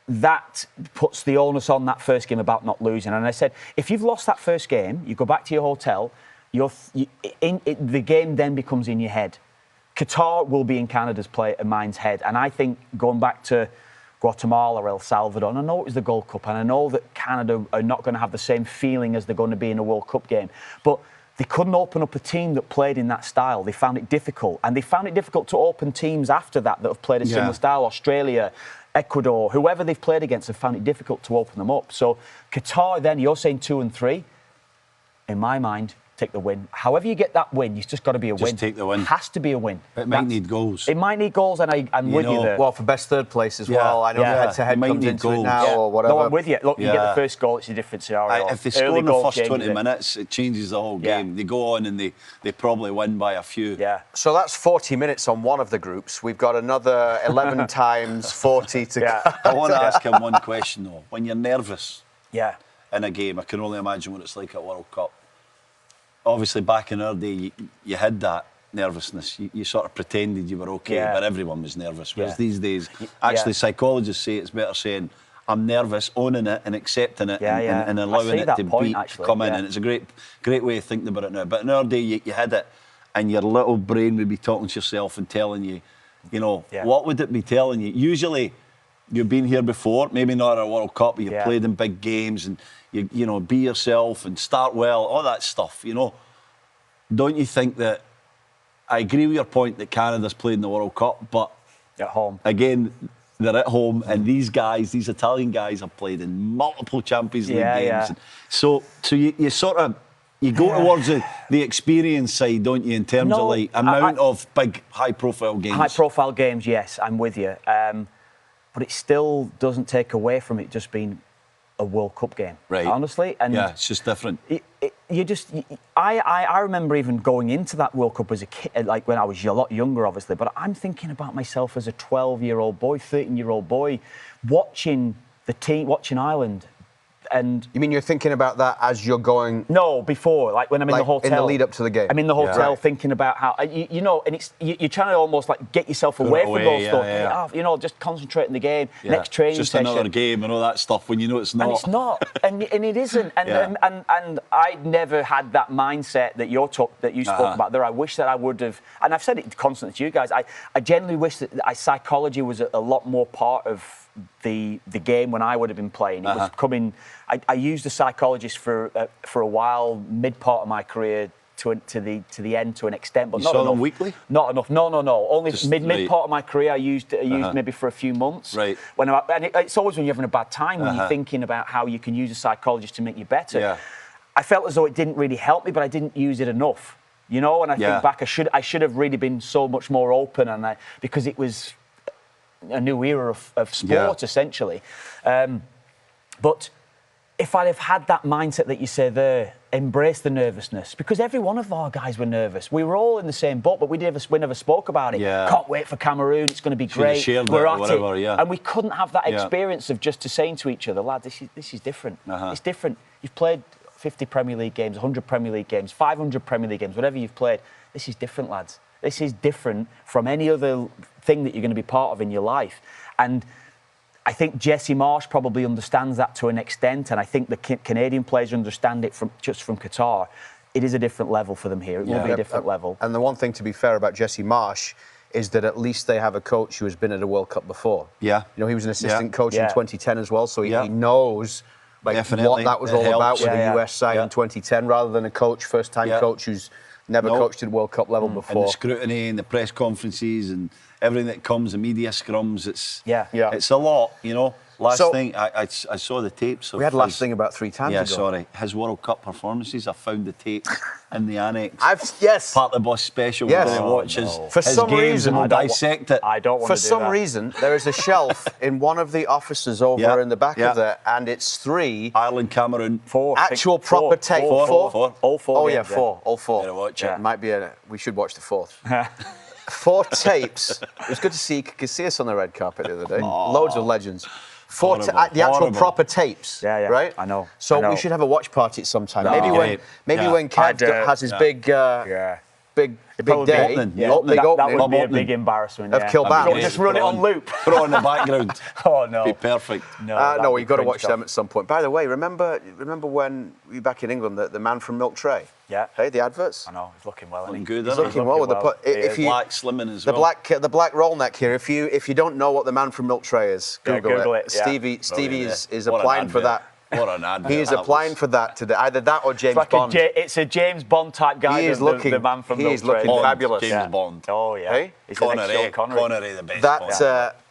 That puts the onus on that first game about not losing. And I said, if you've lost that first game, you go back to your hotel. The game then becomes in your head. Qatar will be in Canada's mind's head. And I think going back to Guatemala or El Salvador, and I know it was the Gold Cup, and I know that Canada are not going to have the same feeling as they're going to be in a World Cup game, but they couldn't open up a team that played in that style. They found it difficult. And they found it difficult to open teams after that have played a similar style. Australia, Ecuador, whoever they've played against have found it difficult to open them up. So Qatar then, you're saying 2 and 3. In my mind, take the win. However you get that win, it's just got to be a win. Just take the win. It has to be a win. It might need goals. It might need goals, and I'm with you there. Well, for best third place as well. I know head-to-head comes into it now or whatever. No, I'm with you. Look, you get the first goal, it's a different scenario. If they score in the first 20 minutes, it changes the whole game. They go on and they probably win by a few. So that's 40 minutes on one of the groups. We've got another 11 times 40 to go. I want to ask him one question, though. When you're nervous in a game, I can only imagine what it's like at World Cup. Obviously, back in our day, you had that nervousness. You sort of pretended you were okay, but everyone was nervous. Whereas these days, actually, psychologists say it's better saying, I'm nervous, owning it and accepting it and allowing it to come in. And it's a great way of thinking about it now. But in our day, you had it, and your little brain would be talking to yourself and telling you, what would it be telling you? Usually, you've been here before, maybe not at a World Cup, but you've played in big games and you be yourself and start well, all that stuff, Don't you think that, I agree with your point that Canada's played in the World Cup, but at home. Again, they're at home, and these Italian guys have played in multiple Champions League games. So you sort of, You go towards the experience side, don't you, in terms of like amount of big, high-profile games? High-profile games, yes, I'm with you. But it still doesn't take away from it just being a World Cup game, right? Honestly, and yeah, it's just different. I remember even going into that World Cup as a kid, like when I was a lot younger, obviously. But I'm thinking about myself as a 12-year-old boy, 13-year-old boy, watching the team, watching Ireland. And you mean you're thinking about that as you're going? No, before, like when I'm in the hotel. In the lead up to the game. I'm in the hotel thinking about how, you know, and it's you're trying to almost like get yourself away from those stuff. You know, just concentrate on the game. Next training just session. Another game and all that stuff when you know it's not. And it's not, and it isn't. And I never had that mindset that you spoke about there. I wish that I would have, and I've said it constantly to you guys. I genuinely wish that psychology was a lot more part of the game when I would have been playing. It was coming. I used a psychologist for a while, mid part of my career to the end to an extent, but you not saw enough. Them weekly? Not enough. No. Only mid part of my career. I used maybe for a few months. Right. It's always when you're having a bad time when you're thinking about how you can use a psychologist to make you better. Yeah. I felt as though it didn't really help me, but I didn't use it enough. You know, and I think back, I should have really been so much more open, because it was a new era of sport essentially. But if I'd have had that mindset that you say there, embrace the nervousness, because every one of our guys were nervous. We were all in the same boat, but we never spoke about it. Yeah. Can't wait for Cameroon. It's going to be great. We're at it, and we couldn't have that experience of just saying to each other, lads, this is different. It's different. You've played 50 Premier League games, 100 Premier League games, 500 Premier League games, whatever you've played. This is different, lads. This is different from any other thing that you're going to be part of in your life. And I think Jesse Marsch probably understands that to an extent, and I think the Canadian players understand it from Qatar. It is a different level for them here. It will be a different level. And the one thing to be fair about Jesse Marsch is that at least they have a coach who has been at a World Cup before. Yeah. You know, he was an assistant coach in 2010 as well, so he knows what that was all about with the US side in 2010, rather than a coach, first-time coach who's never coached at World Cup level before. And the scrutiny and the press conferences and everything that comes, the media scrums, it's a lot, you know. Last thing, I saw the tapes. We had last thing about 3 times ago. Sorry. His World Cup performances, I found the tapes in the annex. Part of the Bus special. Yes. We're going to watch For his some games reason, and we'll dissect it. I don't want to do that. For some reason, there is a shelf in one of the offices over in the back of there, and it's 3. Ireland, Cameroon. 4. Actual proper tape. 4. All 4. Oh, yeah, 4. All 4. Better watch it. Might be we should watch the 4th. 4 tapes. It was good to see you could see us on the red carpet the other day. Loads of legends. 4 the actual proper tapes. Right? I know. So we should have a watch party at some time. Maybe when Kev has his big day. That would be a big embarrassment. Of Kilbane. Just run it on loop. Put it on the background. Oh no. Be perfect. No, you've got to watch them at some point. By the way, remember when we were back in England, the man from Milk Tray? Yeah. Hey, the adverts? I know, he's looking well. Looking good, He's looking well with black slimming as well. The black roll neck here. If you don't know what the man from Milk Tray is, Google it. Yeah. Stevie is applying for that. What an advert. He is applying for that today. Either that or James Bond. It's a James Bond type guy. He is looking. The man from He is Milk Tray. looking fabulous. James Bond. Oh yeah. Hey? He's Connery, the best.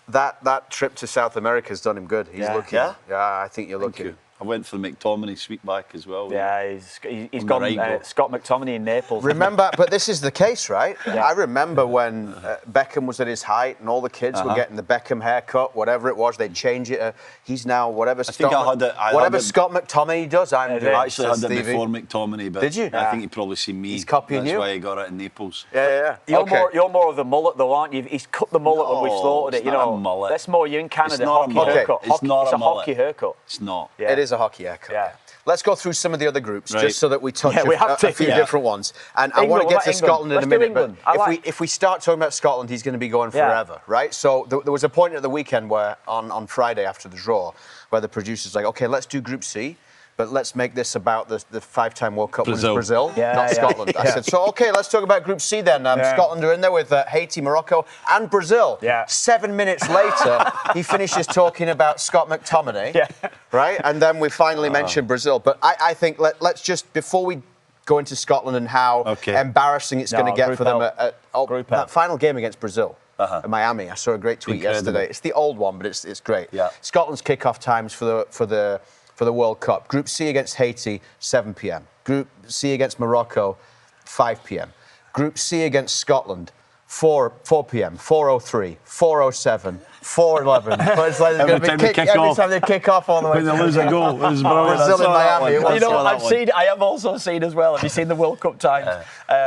That trip to South America has done him good. He's looking. Yeah, I think you're looking. I went for the McTominay sweetback as well. Yeah, he's gone Scott McTominay in Naples. Remember, but this is the case, right? I remember when Beckham was at his height and all the kids were getting the Beckham haircut, whatever it was, they'd change it. He's now whatever Scott McTominay does, I'm doing. I actually had it before McTominay, but did you? I think he probably seen me. He's copying you. you. That's why he got it in Naples. Yeah. You're more of the mullet though, aren't you? He's cut the mullet when we slaughtered it. You know, mullet. That's more you in Canada. It's not hockey haircut. It's not a hockey haircut. It's not. It is a hockey haircut. Yeah. Let's go through some of the other groups, just so that we touch a few different ones. And I want to get to Scotland in a minute, but if we start talking about Scotland, he's going to be going forever, right? So there was a point at the weekend where, on Friday after the draw, where the producer's like, OK, let's do Group C, but let's make this about the 5-time World Cup winners Brazil, not Scotland. I said, so OK, let's talk about Group C then. Scotland are in there with Haiti, Morocco, and Brazil. 7 minutes later, he finishes talking about Scott McTominay, right? And then we finally mentioned Brazil. But I think let's just, before we go into Scotland and how embarrassing it's going to get for them at that final game against Brazil. In Miami, I saw a great tweet yesterday. It's the old one, but it's great. Scotland's kickoff times for for the World Cup. Group C against Haiti, 7 p.m. Group C against Morocco, 5 p.m. Group C against Scotland, 4 p.m., 4:03, 4:07, 4:11. But it's like every time they kick off all the way. When they lose a goal, it was Brazil in Miami. You know what I have also seen as well. Have you seen the World Cup times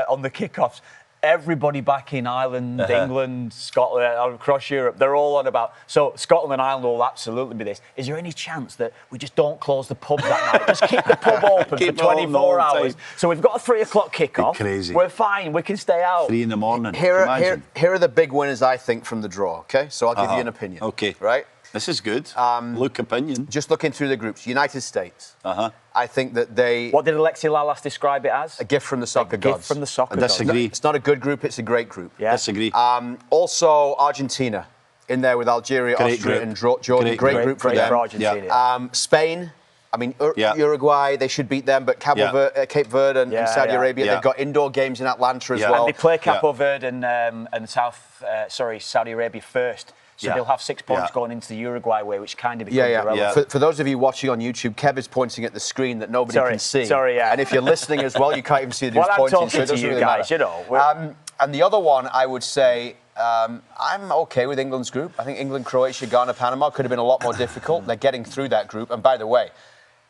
on the kickoffs? Everybody back in Ireland, England, Scotland, across Europe, they're all on about. So Scotland and Ireland will absolutely be this. Is there any chance that we just don't close the pub that night? Just keep the pub open for 24 hours. So we've got a 3 o'clock kickoff. Crazy. We're fine. We can stay out. 3 in the morning. Here are the big winners, I think, from the draw. Okay, so I'll give you an opinion. Okay. Right. This is good. Luke opinion. Just looking through the groups, United States. I think that they... What did Alexi Lalas describe it as? A gift from the soccer gods. A gift from the soccer gods. I disagree. It's not a good group, it's a great group. Yeah. Disagree. Also, Argentina in there with Algeria, Austria and Jordan. Great group for them. For Argentina. Spain, I mean, Uruguay, they should beat them, but Cape Verde and Saudi Arabia, they've got indoor games in Atlanta as well. And they play Cape Verde and Saudi Arabia first. So they'll have 6 points going into the Uruguay way, which kind of becomes irrelevant. For those of you watching on YouTube, Kev is pointing at the screen that nobody can see. Sorry, And if you're listening as well, you can't even see that he's pointing. I'm talking to you guys, you know. And the other one, I would say, I'm okay with England's group. I think England, Croatia, Ghana, Panama could have been a lot more difficult. They're getting through that group. And by the way,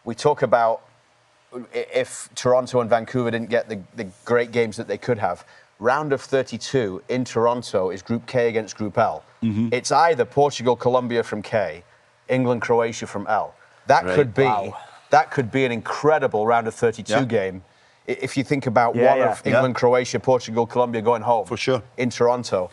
we talk about if Toronto and Vancouver didn't get the great games that they could have. Round of 32 in Toronto is Group K against Group L. It's either Portugal, Colombia from K, England, Croatia from L. That could be an incredible round of 32 game. If you think about one of England, Croatia, Portugal, Colombia going home for sure in Toronto.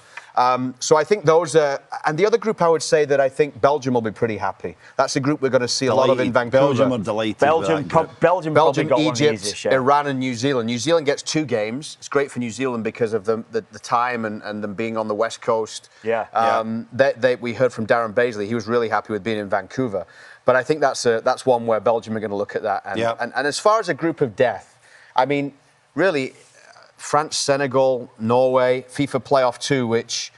So I think those are, and the other group I would say that I think Belgium will be pretty happy. That's a group we're going to see a lot of in Vancouver. Belgium are delighted. Belgium, Egypt, Iran, and New Zealand. New Zealand gets 2 games. It's great for New Zealand because of the time and them being on the West Coast. We heard from Darren Baisley. He was really happy with being in Vancouver. But I think that's one where Belgium are going to look at that. And as far as a group of death, I mean, really, France, Senegal, Norway, FIFA Playoff 2, which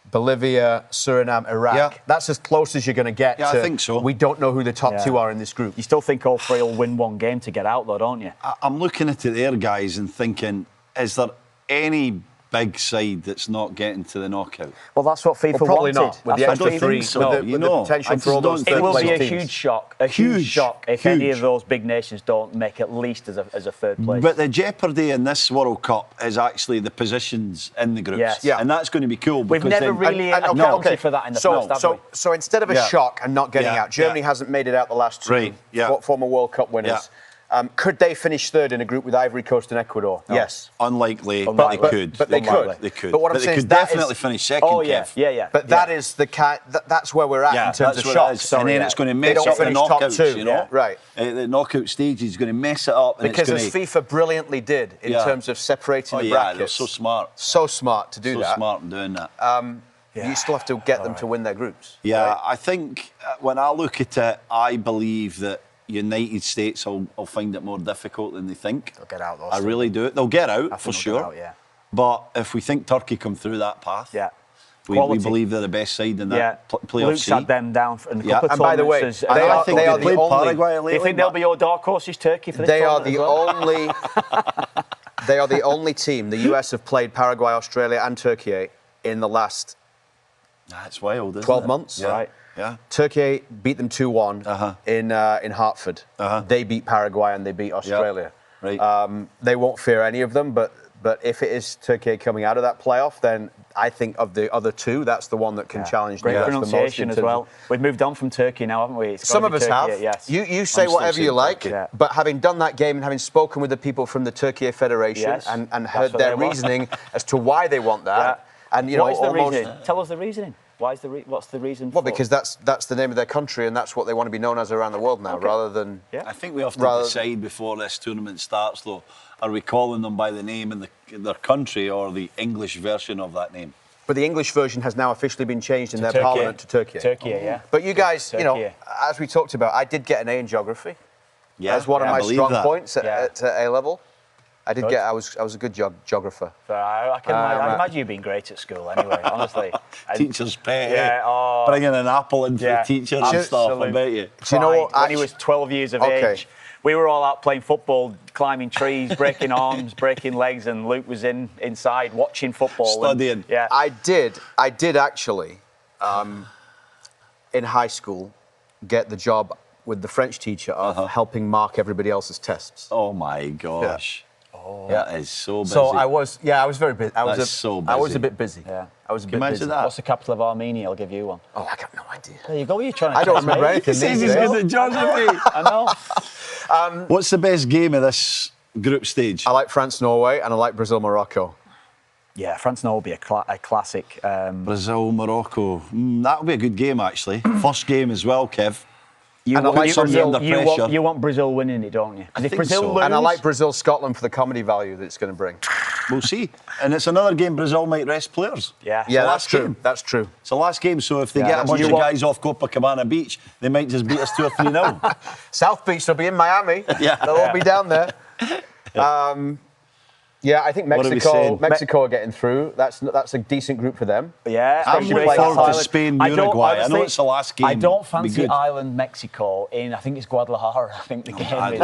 Bolivia, Suriname, Iraq. That's as close as you're going to get to. I think so. We don't know who the top 2 are in this group. You still think all 3 will win 1 game to get out, though, don't you? I'm looking at it there, guys, and thinking, is there any big side that's not getting to the knockout? Well, that's what FIFA probably wanted. not. With the extra 3, with the potential for all those It will be a teams. huge shock. A huge shock if any of those big nations don't make at least as a third place. But the jeopardy in this World Cup is actually the positions in the groups. Yes. And that's going to be cool. We've never really accounted for that in the past, have we? So instead of a shock and not getting out, Germany hasn't made it out the last 2 former World Cup winners. Could they finish third in a group with Ivory Coast and Ecuador? No. Yes. Unlikely, but they could. But they could. They could. But what I'm saying they could definitely finish second, Kev. But that is that's where we're at in terms of shots. And then it's going to mess up the knockouts, you know? Right. The knockout stage is going to mess it up. Because as FIFA brilliantly did in terms of separating the brackets. They're so smart. So smart to do that. So smart in doing that. You still have to get them to win their groups. Yeah, right? I think when I look at it, I believe that United States will find it more difficult than they think. They'll get out, though. I really do. They'll get out, for sure. But if we think Turkey come through that path, we believe they're the best side in that playoff. Luke's had them down in a couple of and by the way, I think they are the only... Do you think they'll be your dark horses, Turkey, for this tournament? They are the only team. The US have played Paraguay, Australia and Turkey in the last... That's wild, isn't 12 it? months. Right. Yeah. Turkey beat them 2-1 in Hartford. They beat Paraguay and they beat Australia. Right. They won't fear any of them, but if it is Turkey coming out of that playoff, then I think of the other 2, that's the one that can challenge the Great US the most. pronunciation as well. We've moved on from Turkey now, haven't we? Some of us have. Yes. You say whatever you like, but having done that game and having spoken with the people from the Turkey Federation and heard their reasoning as to why they want that, and you know, what is the reasoning? Tell us the reasoning. What's the reason? Well, because that's the name of their country and that's what they want to be known as around the world now, rather than... I think we have to decide before this tournament starts, though, are we calling them by the name in their country or the English version of that name? But the English version has now officially been changed in their parliament to Turkey. But you guys, you know, as we talked about, I did get an A in geography. As one of my strong points at A level. I did get. I was a good geographer. So I imagine you being great at school anyway. Honestly, Teacher's pet. Yeah, bringing an apple into the teacher and stuff. I bet you. Do you know what? When he was 12 years of age, we were all out playing football, climbing trees, breaking arms, breaking legs, and Luke was inside watching football, studying. I did actually, in high school, get the job with the French teacher of helping mark everybody else's tests. Oh my gosh. Oh, that is so busy. So I was very busy. I was a bit busy. Yeah. I was a bit busy. That? What's the capital of Armenia? I'll give you one. Oh, I got no idea. There you go. You're trying to. I don't remember anything. He's good at geography. I know. What's the best game of this group stage? I like France-Norway and I like Brazil-Morocco. Yeah, France-Norway will be a classic. Brazil-Morocco. That'll be a good game, actually. First game as well, Kev. You want Brazil winning it, don't you? Because if Brazil lose, and I like Brazil-Scotland for the comedy value that it's going to bring. We'll see. And it's another game Brazil might rest players. Yeah, that's true. That's true. It's the last game, so if they get a bunch of guys off Copacabana Beach, they might just beat us 2 or 3-0. South Beach will be in Miami. Yeah. They'll all be down there. I think Mexico are getting through. That's a decent group for them. Yeah, I'm looking forward to Spain, Uruguay. I know it's the last game. I don't fancy Ireland, Mexico in. I think it's Guadalajara. I think the game. That'd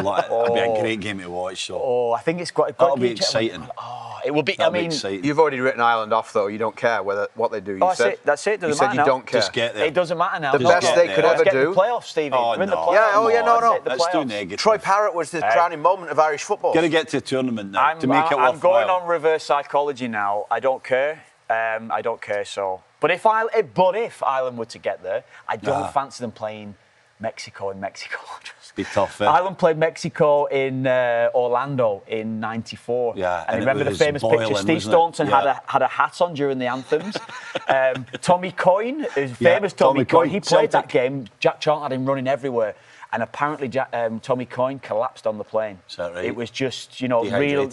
be a great game to watch. So. Oh, I think it's that'll be exciting. Oh, it will be. That'll be exciting. You've already written Ireland off, though. You don't care what they do. That's it. That's it. You said you don't care. Just get there. It doesn't matter now. The best they could ever do. The playoffs, Stevie. Oh, We're in the no. playoffs. No. That's too negative. Troy Parrott was the crowning moment of Irish football. Got to get to a tournament now to make it worthwhile. I'm going on reverse psychology now. I don't care. I don't care. So, but if Ireland were to get there, I don't fancy them playing Mexico in Mexico. Be tough. Ireland played Mexico in Orlando in '94. Yeah, and remember the famous picture. Steve Staunton had a hat on during the anthems. Tommy Coyne, famous Tommy Coyne. He played that game. Jack Charlton had him running everywhere. And apparently, Tommy Coyne collapsed on the plane. Is that right? It was just, real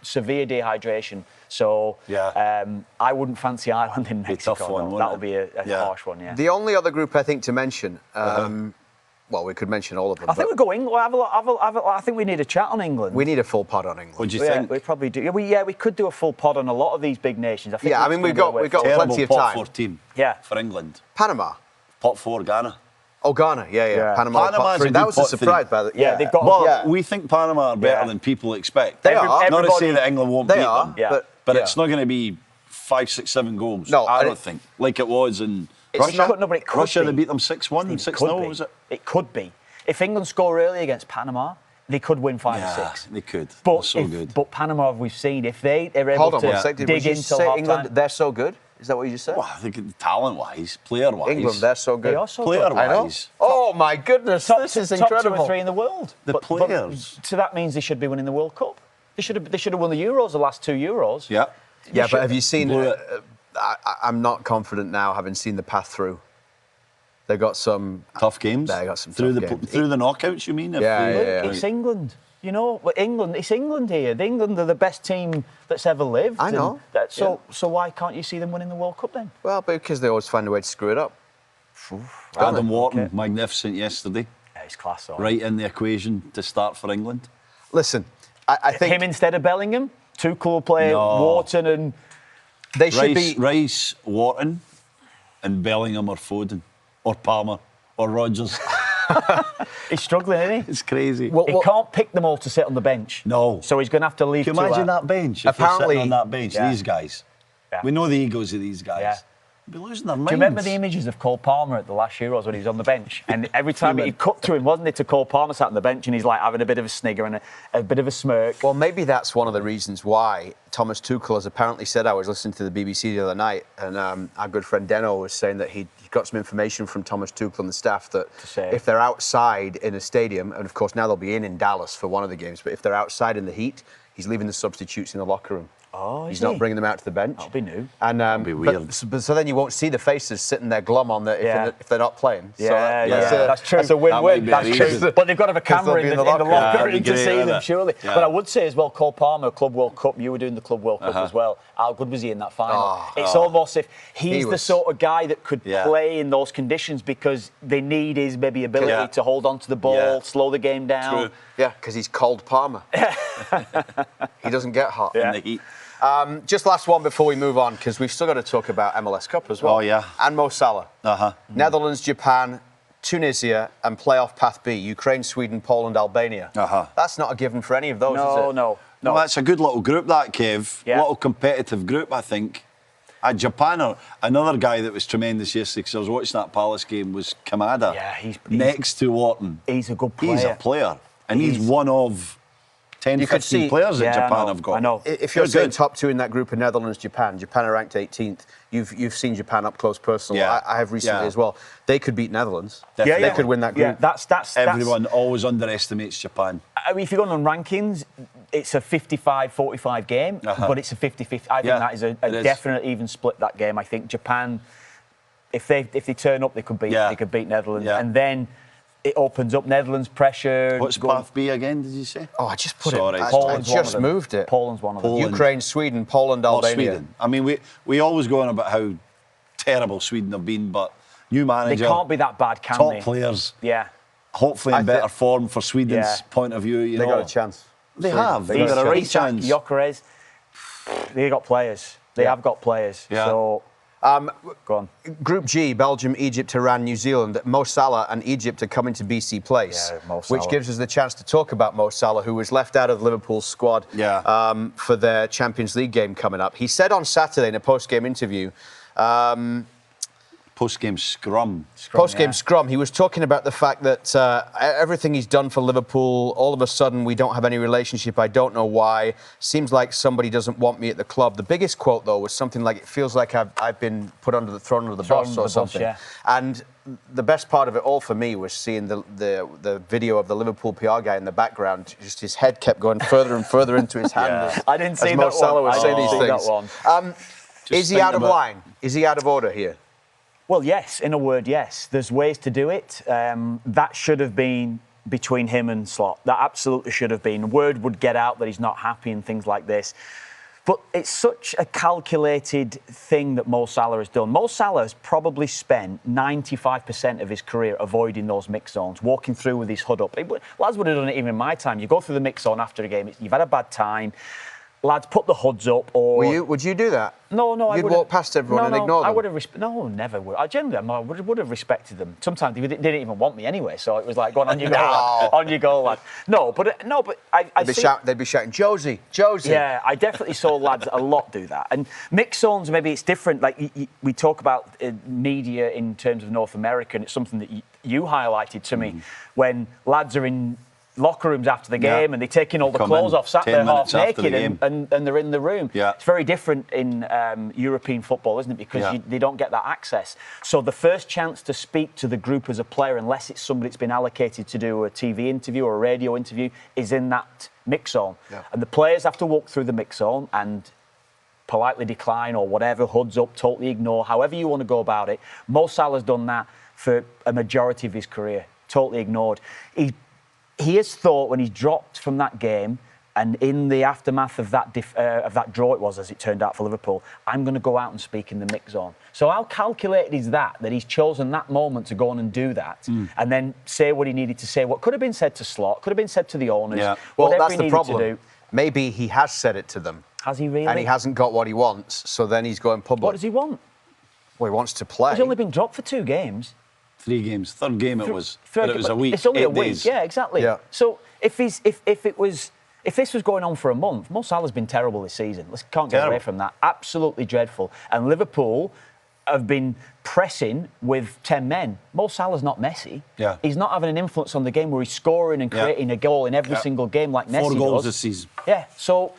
severe dehydration. So I wouldn't fancy Ireland in Mexico. Be a tough one, that would be a harsh one. Yeah. The only other group I think to mention, well, we could mention all of them. I think we'll go England. I think we need a chat on England. We need a full pod on England. What do you think? We probably do. We could do a full pod on a lot of these big nations. We've got plenty of time. Pot 4 team. For England. Panama. Pot 4 Ghana. Oh, Ghana, yeah. Panama pot 3. That was a surprise, by the way. Yeah, they've got. We think Panama are better than people expect. They are. Not to say that England won't beat them. But it's not going to be 5, 6, 7 goals. No, I don't think. Like it was in Russia. Russia, they beat them 6-1, 6-0, was it? It could be. If England score early against Panama, they could win 5 or 6. They could. But they're so good. But Panama, we've seen, if they are able to dig into England, they're so good. Is that what you just said? Well, I think talent-wise, player-wise. England, they're so good. They are so player-wise. good. I know. Oh, my goodness. This is incredible. Top 2 or 3 in the world. The players. So that means they should be winning the World Cup. They should have won the Euros, the last 2 Euros. Yeah. Yeah, but have you seen... I'm not confident now, having seen the path through. They got some... Tough games? They got some through tough games. Through the knockouts, you mean? Yeah. It's England. It's England here. England are the best team that's ever lived. I know. So why can't you see them winning the World Cup then? Well, because they always find a way to screw it up. Adam Wharton, magnificent yesterday. Yeah, it's class. Right in the equation to start for England. Listen, I think... Him instead of Bellingham? Tuchel will play Wharton and... They should be... Rice, Wharton and Bellingham or Foden or Palmer or Rodgers. He's struggling, isn't he? It's crazy. He can't pick them all to sit on the bench. No. So he's going to have to leave. Can you imagine that bench? If Apparently, you're sitting on that bench, these guys. Yeah. We know the egos of these guys. Yeah. They'll be losing their minds. Do you remember the images of Cole Palmer at the last Euros when he was on the bench? And every time he'd cut to him, wasn't it, to Cole Palmer sat on the bench and he's like having a bit of a snigger and a bit of a smirk. Well, maybe that's one of the reasons why Thomas Tuchel has apparently said, I was listening to the BBC the other night, and our good friend Deno was saying that he got some information from Thomas Tuchel and the staff that if they're outside in a stadium, and of course now they'll be in Dallas for one of the games, but if they're outside in the heat, he's leaving the substitutes in the locker room. Oh, he's not bringing them out to the bench. That'll be new. And that'll be weird. So then you won't see the faces sitting there glum on if they're not playing. That's true. That's a win-win. That's true. But they've got to have a camera in the locker room to see them, surely. Yeah. But I would say as well, Cole Palmer, Club World Cup. You were doing the Club World Cup as well. how good was he in that final? It's almost if he's the sort of guy that could play in those conditions because they need his maybe ability to hold on to the ball, slow the game down. True. Yeah, because he's cold Palmer. He doesn't get hot in the heat. Just last one before we move on, because we've still got to talk about MLS Cup as well. Oh, yeah. And Mo Salah. Netherlands, Japan, Tunisia, and playoff path B, Ukraine, Sweden, Poland, Albania. That's not a given for any of those, is it? No. Well, that's a good little group, that, Kev. A little competitive group, I think. Japan, another guy that was tremendous yesterday, because I was watching that Palace game, was Kamada. Yeah, he's next to Wharton. He's a good player. He's a player. And he's one of 10, 15 players that Japan have got. I know. If you're saying top two in that group of Netherlands, Japan are ranked 18th. You've seen Japan up close personally. I have recently as well. They could beat Netherlands. Definitely. They could win that group. Everyone always underestimates Japan. I mean, if you're going on rankings, it's a 55-45 game, but it's a 50-50. I think that is a definite even split, that game. I think Japan, if they turn up, they could beat Netherlands. And then it opens up Netherlands pressure. What's path B again, did you say? Oh, I just put it. I just moved it. Poland's one of them. Ukraine, Sweden, Poland, Albania. Sweden. I mean, we always go on about how terrible Sweden have been, but new manager. They can't be that bad, can they? Top players. Yeah. Hopefully in better form for Sweden's point of view. They got a chance. They have. They got a right chance. Gyökeres, they got players. They have got players. Yeah. So, go on. Group G, Belgium, Egypt, Iran, New Zealand. Mo Salah and Egypt are coming to BC Place, which gives us the chance to talk about Mo Salah, who was left out of Liverpool's squad for their Champions League game coming up. He said on Saturday in a post-game interview... Post-game scrum. Post-game scrum. He was talking about the fact that everything he's done for Liverpool, all of a sudden we don't have any relationship. I don't know why. Seems like somebody doesn't want me at the club. The biggest quote, though, was something like, it feels like I've been thrown under the bus or something. And the best part of it all for me was seeing the video of the Liverpool PR guy in the background. Just his head kept going further and further into his hand. I didn't see that Mo Salah was saying these things. Is he out of line? Is he out of order here? Well, yes, in a word, yes. There's ways to do it. That should have been between him and Slot. That absolutely should have been. Word would get out that he's not happy and things like this. But it's such a calculated thing that Mo Salah has done. Mo Salah has probably spent 95% of his career avoiding those mix zones, walking through with his hood up. Lads would have done it even in my time. You go through the mix zone after a game, you've had a bad time. Lads, put the hoods up, or... Would you do that? No, You'd walk past everyone and ignore them? I would have... No, never would. I would have respected them. Sometimes they didn't even want me anyway, so it was like, go on you go, lad. On you go, lad. They'd be shouting, Josie. Yeah, I definitely saw lads a lot do that. And mixed zones, maybe it's different. Like, we talk about media in terms of North America, and it's something that you highlighted to me when lads are in locker rooms after the game and they're taking all the clothes off, sat there half naked and they're in the room. It's very different in European football, isn't it? Because they don't get that access. So the first chance to speak to the group as a player, unless it's somebody that's been allocated to do a TV interview or a radio interview, is in that mix zone. And the players have to walk through the mix zone and politely decline or whatever, hoods up, totally ignore, however you want to go about it. Mo Salah's done that for a majority of his career, totally ignored. He has thought when he's dropped from that game and in the aftermath of that draw it was, as it turned out for Liverpool, I'm going to go out and speak in the mix zone. So how calculated is that he's chosen that moment to go on and do that and then say what he needed to say, what could have been said to Slot, could have been said to the owners, well, that's the problem. To do. Maybe he has said it to them. Has he really? And he hasn't got what he wants, so then he's going public. What does he want? Well, he wants to play. He's only been dropped for 2 games. 3 games. Third game it was. But it was a week. It's only 8 a week. days. Yeah, exactly. Yeah. So if this was going on for a month, Mo Salah's been terrible this season. Can't get away from that. Absolutely dreadful. And Liverpool have been pressing with 10 men. Mo Salah's not Messi. Yeah. He's not having an influence on the game where he's scoring and creating a goal in every single game like Messi 4 goals does. this season. Yeah. So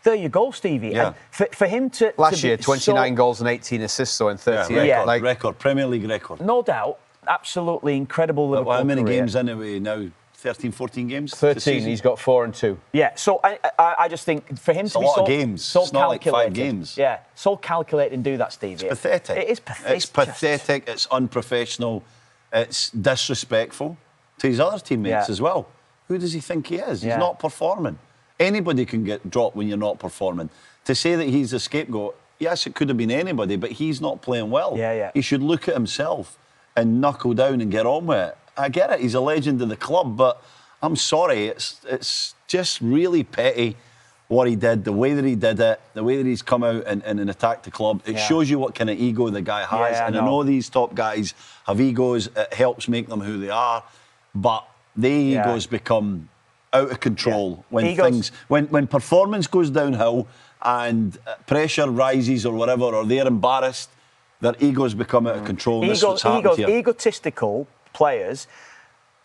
there you go, Stevie. Yeah. And for him to... Last year, 29 goals and 18 assists, so in 38. Record, Premier League record. No doubt. Absolutely incredible Liverpool how many career. games anyway now? 13, 14 games? 13. He's got 4 and 2. Yeah, so I just think for him to be so games. So it's not like 5 games. Yeah, so calculated and do that, Stevie. It's pathetic. It is pathetic. It's pathetic. It's unprofessional. It's disrespectful to his other teammates as well. Who does he think he is? He's not performing. Anybody can get dropped when you're not performing. To say that he's a scapegoat, yes, it could have been anybody, but he's not playing well. He should look at himself and knuckle down and get on with it. I get it, he's a legend of the club, but I'm sorry, it's just really petty what he did, the way that he did it, the way that he's come out and attacked the club. It shows you what kind of ego the guy has. And I know these top guys have egos. It helps make them who they are. But the egos become out of control when performance goes downhill and pressure rises or whatever, or they're embarrassed, their egos become out of control. Egotistical players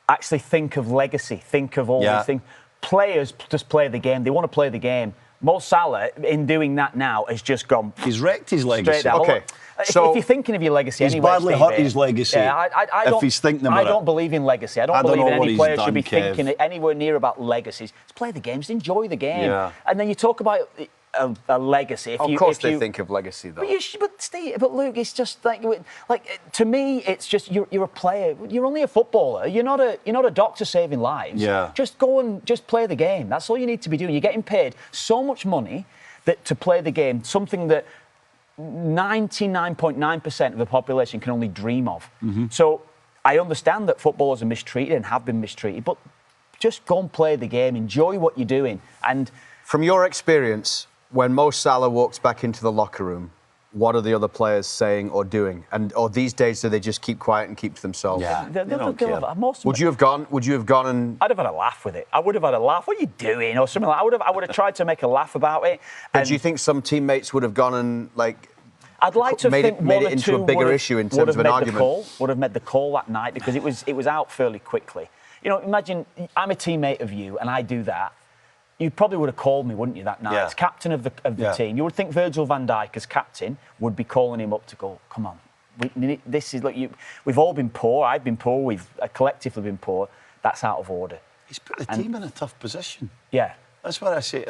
actually think of legacy, think of all these things. Players just play the game. They want to play the game. Mo Salah, in doing that now, has just gone... He's wrecked his legacy. Okay. So if you're thinking of your legacy he's anyway... He's badly hurt his legacy if he's thinking about it. I don't believe in legacy. I don't believe any player should be thinking anywhere near about legacies. Just play the game. Just enjoy the game. And then you talk about... A legacy. Of course they think of legacy, though. But Luke, it's just like to me, it's just you're a player. You're only a footballer. You're not a doctor saving lives. Just go and just play the game. That's all you need to be doing. You're getting paid so much money to play the game, something that 99.9% of the population can only dream of. So I understand that footballers are mistreated and have been mistreated, but just go and play the game. Enjoy what you're doing. And from your experience, when Mo Salah walks back into the locker room, what are the other players saying or doing? Or these days, do they just keep quiet and keep to themselves? They don't care. Would you have gone and... I'd have had a laugh with it. I would have had a laugh. What are you doing? Or something like that. I would have tried to make a laugh about it. But do you think some teammates would have gone and, I'd like to think made it into a bigger issue in terms of an argument? Would have made the call that night because it was out fairly quickly. You know, imagine I'm a teammate of you and I do that. You probably would have called me, wouldn't you, that night? As captain of the team. You would think Virgil van Dijk, as captain, would be calling him up to go, come on. We've all been poor. I've been poor. We've collectively been poor. That's out of order. He's put the team in a tough position. That's why I say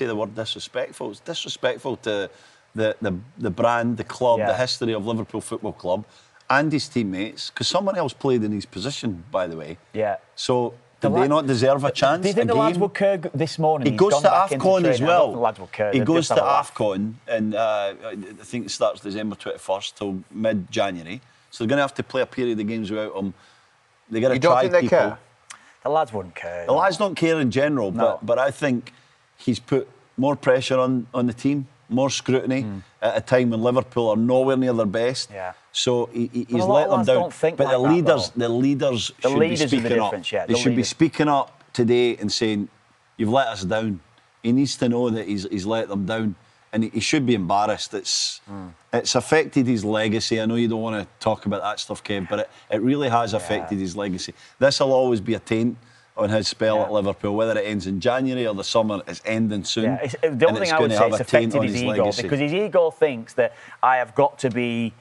the word disrespectful. It's disrespectful to the brand, the club, the history of Liverpool Football Club and his teammates, because someone else played in his position, by the way. So... Did they not deserve a chance? Do you think the lads will care this morning? He goes to AFCON as well. The lads will care. He goes to AFCON, and I think it starts December 21st till mid-January. So they're going to have to play a period of games without him. They got to try people. You don't think they care? The lads wouldn't care. The lads don't care in general, but I think he's put more pressure on the team, more scrutiny at a time when Liverpool are nowhere near their best. So he's let them down. But the leaders should be speaking up. They should be speaking up today and saying, "You've let us down." He needs to know that he's let them down, and he should be embarrassed. It's affected his legacy. I know you don't want to talk about that stuff, Kev, but it really has affected his legacy. This will always be a taint on his spell at Liverpool, whether it ends in January or the summer. It's ending soon. The only thing I would say it's affected his ego, because his ego thinks that I have got to be,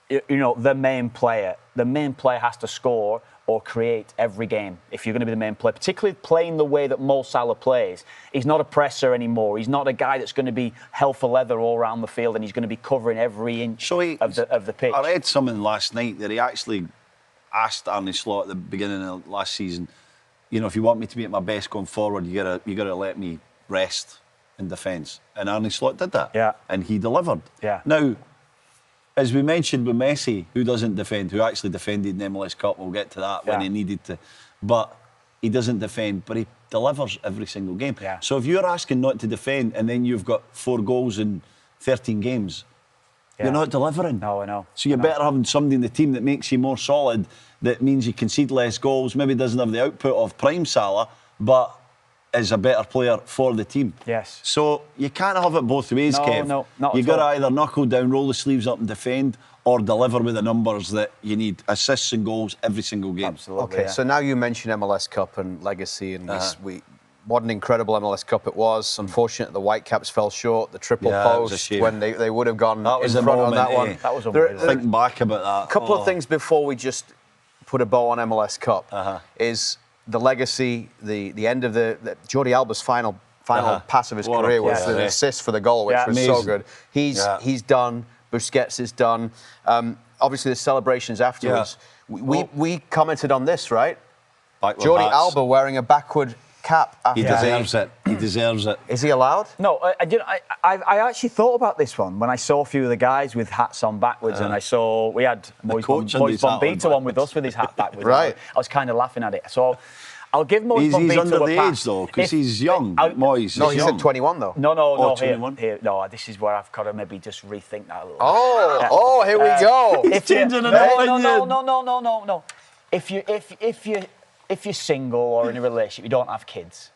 the main player. The main player has to score or create every game if you're going to be the main player, particularly playing the way that Mo Salah plays. He's not a presser anymore. He's not a guy that's going to be hell for leather all around the field, and he's going to be covering every inch of the pitch. I read something last night that he actually asked Arne Slot at the beginning of last season, if you want me to be at my best going forward, you gotta let me rest in defence. And Arne Slot did that. And he delivered. Now, as we mentioned with Messi, who doesn't defend, who actually defended in the MLS Cup, we'll get to that when he needed to. But he doesn't defend, but he delivers every single game. So if you're asking not to defend and then you've got 4 goals in 13 games, you're not delivering. No, I know. So you're better having somebody in the team that makes you more solid, that means you concede less goals, maybe doesn't have the output of prime Salah, but is a better player for the team. So you can't have it both ways, Kev. No, not You've got to either knuckle down, roll the sleeves up and defend, or deliver with the numbers that you need. Assists and goals every single game. Absolutely. Okay, so now you mention MLS Cup and legacy, and what an incredible MLS Cup it was. Unfortunate the Whitecaps fell short, the triple post, when they would have gone in front on that one. That was unbelievable. Think back about that. A couple of things before we just put a bow on MLS Cup is the legacy, the end of the Jordi Alba's final pass of his career was an assist for the goal, which was so good. He's done. Busquets is done. Obviously, the celebrations afterwards. We commented on this, right? Jordi Alba wearing a backward cap. He deserves it. He deserves it. Is he allowed? No, I actually thought about this one when I saw a few of the guys with hats on backwards, and we had Moise Bombito on with us with his hat backwards. Right. I was kind of laughing at it. So I'll give Moise Bombito He's under the pass. age though, because he's young. Moise. No, he said 21 though. No, 21. No, this is where I've got to maybe just rethink that a little. Oh, here we go. He's changing an opinion. No. If you're single or in a relationship, you don't have kids,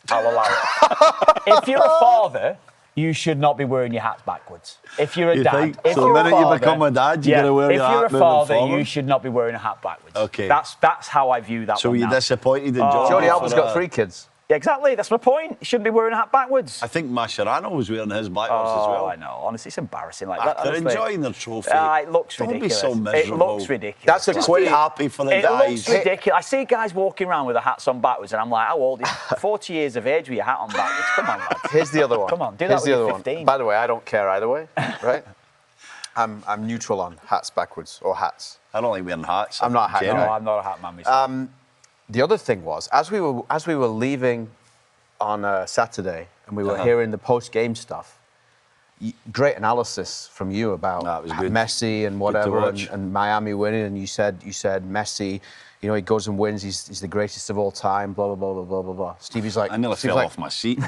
I'll allow it. If you're a father, you should not be wearing your hat backwards. If you're a dad, so the minute you become a dad, you're going to wear your hat If you're a father, forward? you should not be wearing a hat backwards. Okay. That's how I view that. So one you're now. disappointed in Jordan? Jordi Alba's got 3 kids. Yeah, exactly. That's my point. You shouldn't be wearing a hat backwards. I think Mascherano was wearing his backwards as well. I know. Honestly, it's embarrassing. Like that. They're Honestly. enjoying their trophy. It looks Don't ridiculous. be so miserable. It looks ridiculous. That's a Just quick. be happy for the It guys. looks ridiculous. I see guys walking around with their hats on backwards, and I'm like, how old is 40 years of age with your hat on backwards? Come on, lads. Here's the other one. Come on, do Here's that the when other you're 15. one. By the way, I don't care either way, right? I'm neutral on hats backwards or hats. I don't like wearing hats. I'm not a hat No, guy. I'm not a hat man myself. The other thing was, as we were leaving on Saturday, and we were hearing the post-game stuff. Great analysis from you about Messi and whatever, and Miami winning. And you said Messi, you know, he goes and wins. He's the greatest of all time. Blah blah blah blah blah blah blah. Stevie's like, I nearly fell off my seat.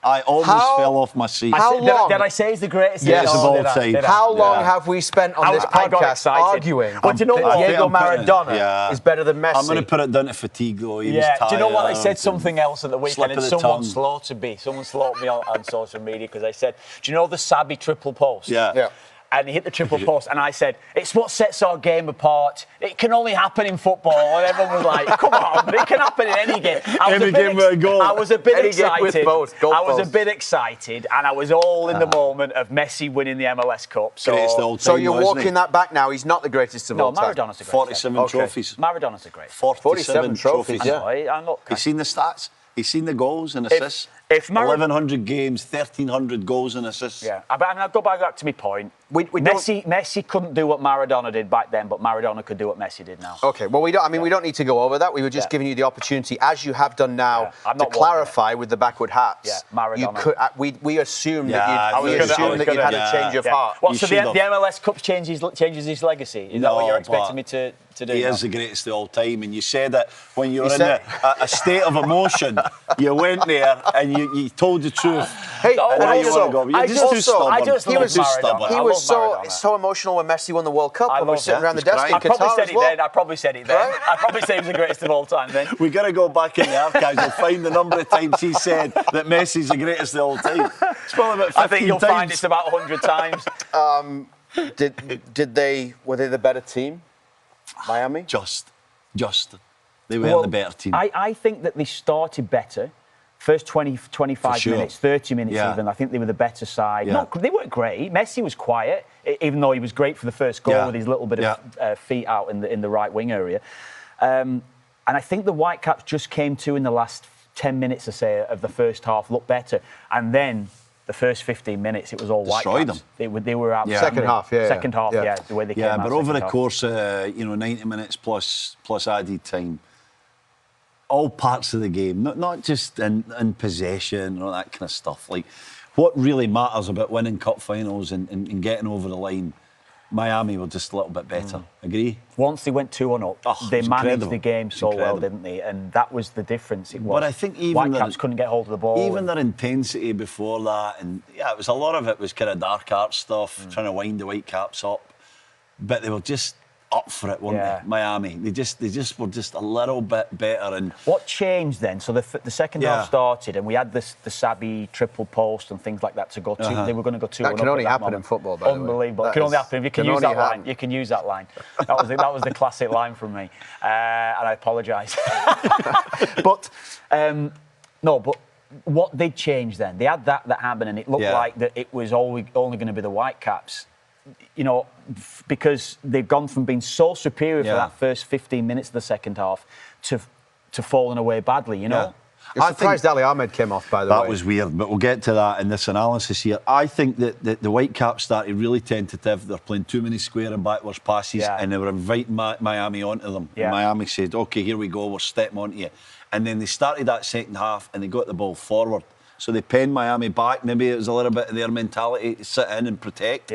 I almost fell off my seat. How long? Did I say he's the greatest? Yes, of all time. How long have we spent on this I got podcast excited. arguing But do you know what? Diego Maradona is better than Messi? I'm going to put it down to fatigue though. He was Do you know what? I tired said something else at the weekend, and someone slaughtered me. Someone slaughtered me on social media because I said, "Do you know the Sabi triple post?" Yeah. And he hit the triple post, and I said, "It's what sets our game apart. It can only happen in football." And everyone was like, "Come on, it can happen in any game." I was a bit excited. I was a bit excited, and I was all in the moment of Messi winning the MLS Cup. So you're walking that back now. He's not the greatest of all time. Maradona's a great 47 trophies. Maradona's a great. 47 trophies. Yeah. He's seen the stats. He's seen the goals and assists. If 1,100 games, 1,300 goals and assists. Yeah, I'll go back to my point. Messi couldn't do what Maradona did back then, but Maradona could do what Messi did now. Okay, well, we don't need to go over that. We were just giving you the opportunity, as you have done now, to clarify with the backward hats. Yeah, Maradona. You could, we assumed that you'd had a change of heart. What, so the MLS Cup changes his legacy? Is that what you're expecting me to do? He is the greatest of all time, and you said it when you were in a state of emotion. You went there and you told the truth. He was so emotional when Messi won the World Cup when we were sitting around the desk in Qatar as well. I probably said it then. Right? I probably said he was the greatest of all time then. We got to go back in the archives and find the number of times he said that Messi's the greatest of all time. It's probably about 15 I think you'll find it's about 100 times. Were they the better team, Miami? Just. They were the better team. I think that they started better. First 20, 25 minutes, 30 minutes even, I think they were the better side. Yeah. They weren't great. Messi was quiet, even though he was great for the first goal with his little bit of feet out in the right wing area. And I think the Whitecaps just came to in the last 10 minutes, I say, of the first half, looked better. And then the first 15 minutes, it was all destroyed Whitecaps. They were out. Second half, Second half, the way they came out. But over the course of 90 minutes plus added time, all parts of the game, not just in possession and all that kind of stuff. Like, what really matters about winning cup finals and getting over the line, Miami were just a little bit better. Agree? Once they went 2-1 up, they managed the game so well, didn't they? And that was the difference. It was. But I think even Whitecaps couldn't get hold of the ball. Even their intensity before that, and it was a lot of it was kind of dark art stuff, trying to wind the Whitecaps up. But they were just up for it, weren't they? Miami. They just were just a little bit better. And what changed then? So the second half started, and we had the Sabi triple post and things like that to go to. They were going to go 2-1 up. That can only happen in football, by the way. Unbelievable. It can only happen if you can use that line. You can use that line. That was the classic line from me, and I apologise. But what did change then? They had that happened, and it looked like that it was only going to be the Whitecaps. You know, because they've gone from being so superior for that first 15 minutes of the second half to falling away badly, you know? You're surprised Ali Ahmed came off, by the way. That was weird, but we'll get to that in this analysis here. I think that the Whitecaps started really tentative. They're playing too many square and backwards passes, and they were inviting Miami onto them. And Miami said, OK, here we go, we're stepping onto you. And then they started that second half and they got the ball forward. So they penned Miami back. Maybe it was a little bit of their mentality to sit in and protect.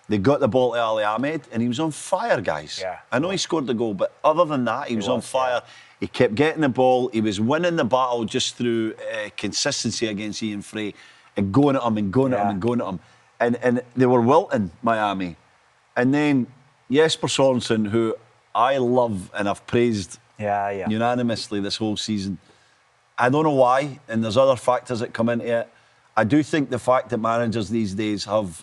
They got the ball to Ali Ahmed and he was on fire, guys. I know he scored the goal, but other than that, he was on fire. He kept getting the ball. He was winning the battle just through consistency against Ian Frey and going at him and going at him and going at him. And they were wilting, Miami. And then Jesper Sorensen, who I love and I've praised unanimously this whole season. I don't know why, and there's other factors that come into it. I do think the fact that managers these days have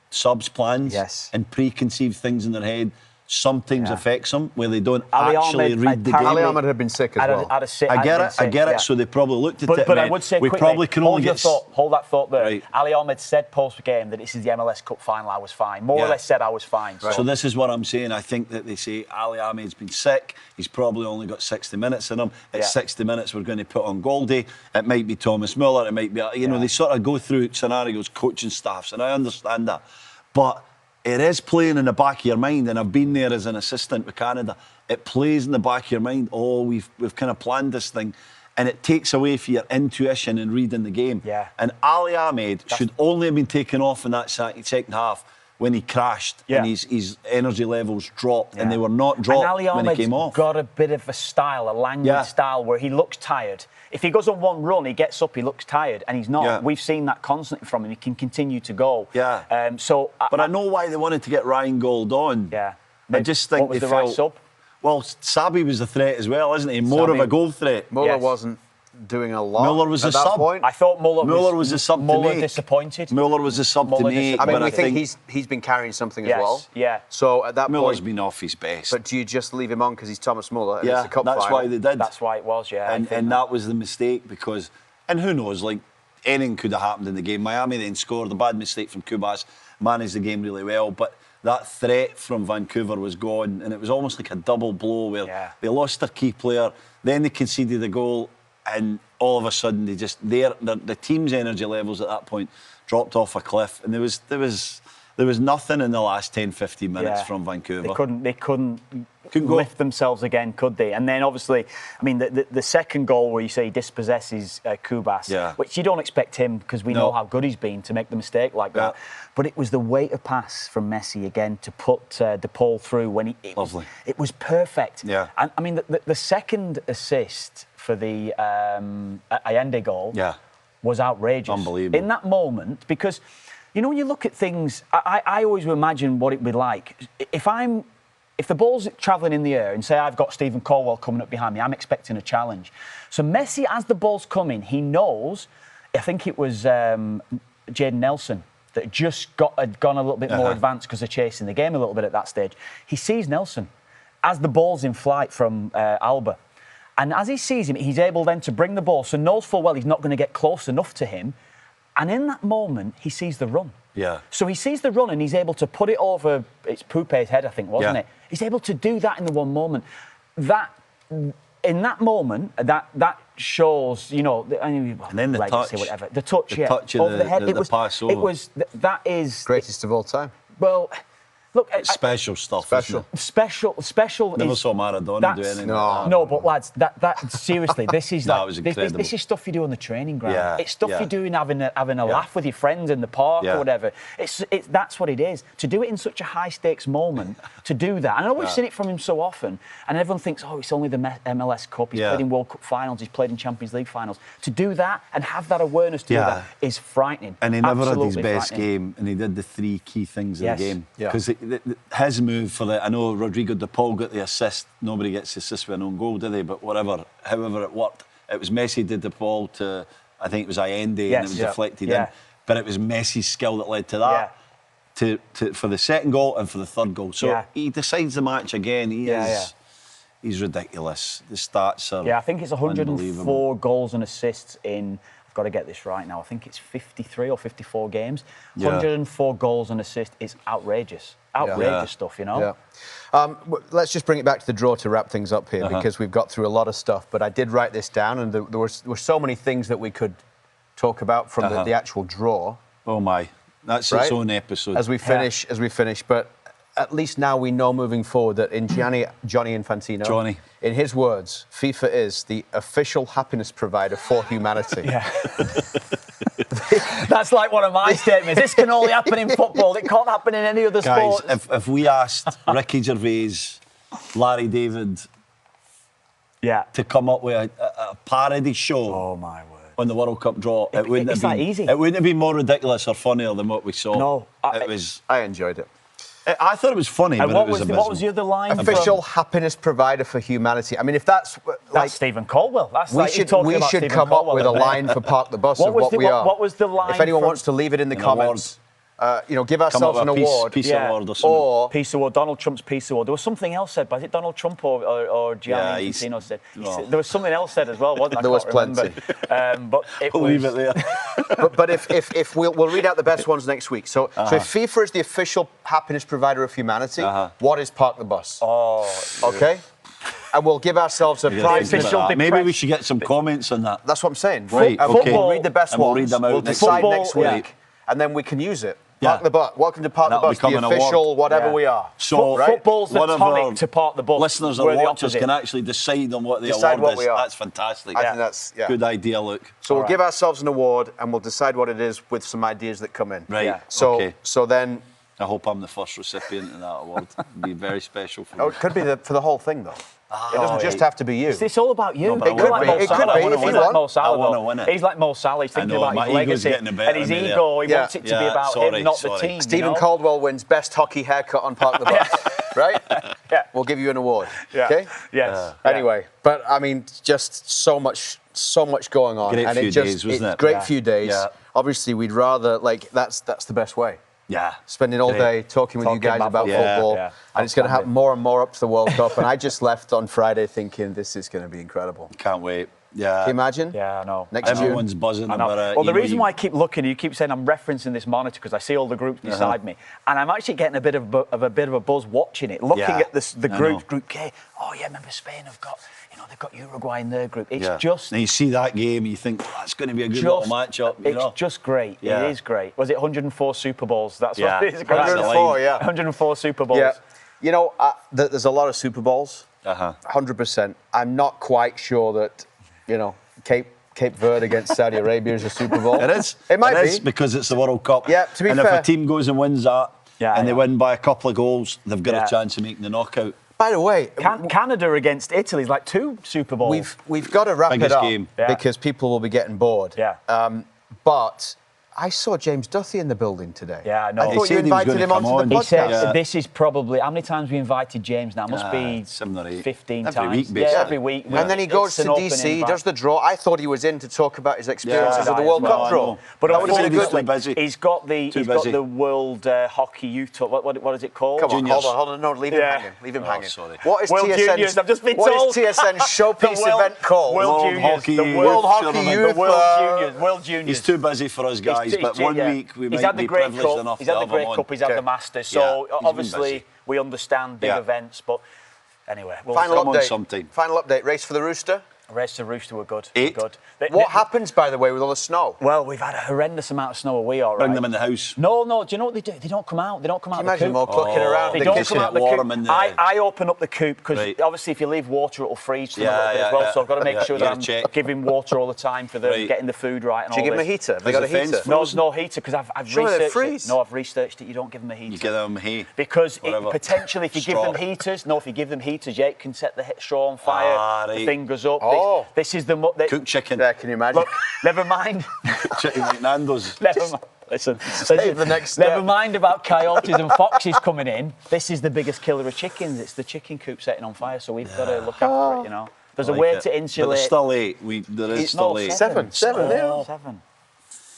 subs plans and preconceived things in their head sometimes affects them where they don't actually read the game. Ali Ahmed had been sick as well. I get it. So they probably looked at it. But I would say we quickly, probably can only get. Hold that thought there. Right. Ali Ahmed said post-game that this is the MLS Cup final. I was fine. More or less said I was fine. So this is what I'm saying. I think that they say Ali Ahmed's been sick. He's probably only got 60 minutes in him. At 60 minutes, we're going to put on Goldie. It might be Thomas Muller. It might be, they sort of go through scenarios, coaching staffs, and I understand that. But it is playing in the back of your mind, and I've been there as an assistant with Canada. It plays in the back of your mind. Oh, we've kind of planned this thing, and it takes away from your intuition and reading the game. And Ali Ahmed should only have been taken off in that second half when he crashed and his energy levels dropped, and they were not dropped when he came off. Got a bit of a style, a languid style, where he looks tired. If he goes on one run, he gets up, he looks tired, and he's not. We've seen that constantly from him. He can continue to go. But I know why they wanted to get Ryan Gold on. I just think what was the right sub? Well, Sabi was a threat as well, isn't he? More of a goal threat. Muller wasn't doing a lot. Muller was a sub. Point. I thought Muller was a sub. Muller to make. Disappointed. Muller was a sub to make. I mean, we think he's been carrying something as well. So at that Muller's point, been off his best. But do you just leave him on because he's Thomas Muller? And it's a cup that's final? why they did. That's why it was. And that was the mistake because, and who knows, like anything could have happened in the game. Miami then scored. A bad mistake from Kubas, managed the game really well, but that threat from Vancouver was gone, and it was almost like a double blow where they lost their key player, then they conceded the goal, and all of a sudden they just the team's energy levels at that point dropped off a cliff, and there was nothing in the last 10-15 minutes from Vancouver. They couldn't lift themselves again, could they? And then obviously, I mean, the second goal where you say he dispossesses Kubas, which you don't expect him because we know how good he's been to make the mistake like that. But it was the weight of pass from Messi again to put De Paul through when it was perfect. And I mean, the second assist for the Allende goal was outrageous. Unbelievable. In that moment, because you know, when you look at things, I always imagine what it would be like. If the ball's travelling in the air and say I've got Stephen Caldwell coming up behind me, I'm expecting a challenge. So Messi, as the ball's coming, he knows, I think it was Jadon Nelson that had gone a little bit more advanced because they're chasing the game a little bit at that stage. He sees Nelson as the ball's in flight from Alba. And as he sees him, he's able then to bring the ball. So knows full well he's not going to get close enough to him. And in that moment, he sees the run. So he sees the run and he's able to put it over, it's Poupé's head, I think, wasn't it? He's able to do that in the one moment. In that moment, that shows, you know, and then the touch, whatever. The touch over the head. The pass over. That is greatest of all time. Well, look, special stuff. Special. Never saw Maradona do anything. No, but lads, that seriously, this is was incredible. This is stuff you do on the training ground. It's stuff you do in having a laugh with your friends in the park or whatever. That's what it is. To do it in such a high stakes moment, to do that. I know we've seen it from him so often, and everyone thinks, oh, it's only the MLS Cup. He's played in World Cup finals. He's played in Champions League finals. To do that and have that awareness to do that is frightening. And he never had his best game, and he did the three key things in the game because. His move for I know Rodrigo De Paul got the assist. Nobody gets the assist with an own goal, do they? But however it worked, it was Messi did De Paul to, I think it was Allende, and it was deflected in. But it was Messi's skill that led to that, for the second goal and for the third goal. So he decides the match again. He's ridiculous. The stats are I think it's 104 goals and assists in. got to get this right now. I think it's 53 or 54 games. 104 goals and assists. It's outrageous. Outrageous stuff, you know? Yeah. Let's just bring it back to the draw to wrap things up here, because we've got through a lot of stuff. But I did write this down, and there were so many things that we could talk about from the actual draw. Oh, my. That's its own episode. As we finish. But at least now we know moving forward that in Johnny Infantino, in his words, FIFA is the official happiness provider for humanity. Yeah. That's like one of my statements. This can only happen in football. It can't happen in any other sport. If we asked Ricky Gervais, Larry David, to come up with a parody show, oh my word, on the World Cup draw, it wouldn't have been easy. It wouldn't have been more ridiculous or funnier than what we saw. No, I enjoyed it. I thought it was funny, and but it was abysmal. What was the other line? Official happiness provider for humanity. I mean, if that's like Stephen Caldwell. That's we should come up with a line for Park the Bus of what we are. What was the line? If anyone wants to leave it in the comments, give ourselves an award. Peace award or something. Or Peace award. Donald Trump's peace award. There was something else said, but I think Donald Trump or Gianni Infantino said. There was something else said as well, wasn't there? There was plenty. But leave it there. but if we'll read out the best ones next week. So if FIFA is the official happiness provider of humanity, what is Park the Bus? Okay. And we'll give ourselves a prize. Maybe we should get some comments on that. That's what I'm saying. Right. We'll read the best ones. We'll read them out. We'll decide next week, and then we can use it. Park the Bus. Welcome to Park the Bus, the official whatever we are. So football's the tonic to Park the Bus. Listeners or watchers can actually decide on what the award is. That's fantastic. I think that's good idea, Luke. So we'll give ourselves an award, and we'll decide what it is with some ideas that come in. Right. So then, I hope I'm the first recipient of that award. It'd be very special for me. Oh, it could be for the whole thing, though. It doesn't just have to be you. It's all about you. No, it could be if you want. I want to win it. He's like Mo Salah. He's thinking about his legacy and his ego. He wants it to be about him, not the team. Stephen Caldwell wins best hockey haircut on Park the Bus. Right? Yeah. We'll give you an award. Okay? Yes. Anyway, but I mean, just so much going on. Great few days, wasn't it? Great few days. Obviously, we'd rather that's the best way. Yeah. Spending all day talking with you guys about football. Yeah. And it's going to happen more and more up to the World Cup. And I just left on Friday thinking this is going to be incredible. Can't wait. Yeah. Can you imagine? Yeah, I know. Everyone's buzzing about it. Well, the reason why I keep looking, you keep saying I'm referencing this monitor because I see all the groups beside me. And I'm actually getting a bit of a buzz watching it, looking at the Group K. Oh, yeah, remember Spain have got... They've got Uruguay in their group. It's just... And you see that game, you think, that's going to be a good little match-up. It's just great. Yeah. It is great. Was it 104 Super Bowls? That's what it is. 104, 104 Super Bowls. Yeah. You know, there's a lot of Super Bowls. 100%. I'm not quite sure that, Cape Verde against Saudi Arabia is a Super Bowl. It is. It might be. Because it's the World Cup. Yeah, to be fair. And if a team goes and wins that, and they win by a couple of goals, they've got a chance of making the knockout. By the way, Canada against Italy is like 2 Super Bowls. We've got to wrap it up because people will be getting bored. Yeah. But I saw James Duthie in the building today. Yeah, I know. I thought you invited him onto the podcast. He said this is probably... How many times have we invited James now? Must be 7 or 8. 15 every times. Week, basically. Yeah, every week. And then he goes to DC, does the draw. I thought he was in to talk about his experiences of the World Cup draw. But that would have been a good busy. He's got the World Hockey Youth Tour. What is it called? Come on, hold on. No, leave him hanging. Leave him hanging. Sorry. What is World Juniors, I've just been told. What is TSN's showpiece event called? World Juniors. World Hockey Youth. World Juniors. He's too busy for us guys, but 1 week we might be privileged enough to have him on. He's had the Great Cup, he's had the Masters, so obviously we understand big events, but anyway. Final update, race for the Rooster? Race to Rooster were good. What happens, by the way, with all the snow? Well, we've had a horrendous amount of snow. Are we all right? Bring them in the house. No. Do you know what they do? They don't come out. They don't come out. Imagine them all clucking around. They don't come out the coop. I open up the coop because obviously if you leave water, it'll freeze them a little bit as well. So I've got to make sure that I'm giving water all the time for them, getting the food right. And do you give them a heater? Have they got a heater? No, there's no heater because I've researched it. No, I've researched it. You don't give them a heater. You give them hay. Because potentially if you give them heaters, it can set the straw on fire. The thing goes up. This is the cooked chicken. Yeah, can you imagine? Look, never mind. Chicken like Nando's. Never mind. Listen, the next step. Never mind about coyotes and foxes coming in. This is the biggest killer of chickens. It's the chicken coop setting on fire, so we've got to look after it, There's a way to insulate. But there's still 8. There is still 8. 7. 7.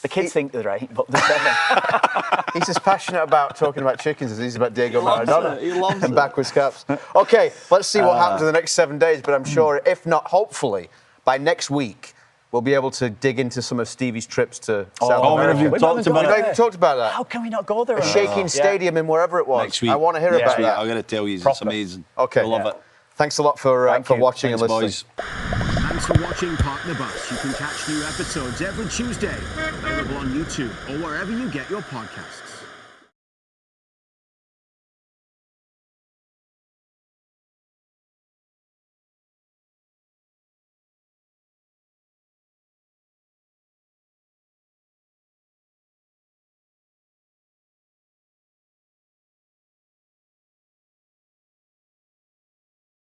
The kids think they're 8, but they're 7. He's as passionate about talking about chickens as he is about Diego Maradona. He loves and backwards caps. OK, let's see what happens in the next 7 days, but I'm sure, if not, hopefully, by next week, we'll be able to dig into some of Stevie's trips to South America. We've talked about not even talked about that. How can we not go there? A shaking stadium in wherever it was. Next week. I want to hear about that. I'm going to tell you, it's amazing. Okay. I love it. Thanks a lot for watching and listening. Boys. Thanks for watching Park the Bus. You can catch new episodes every Tuesday, available on YouTube or wherever you get your podcasts.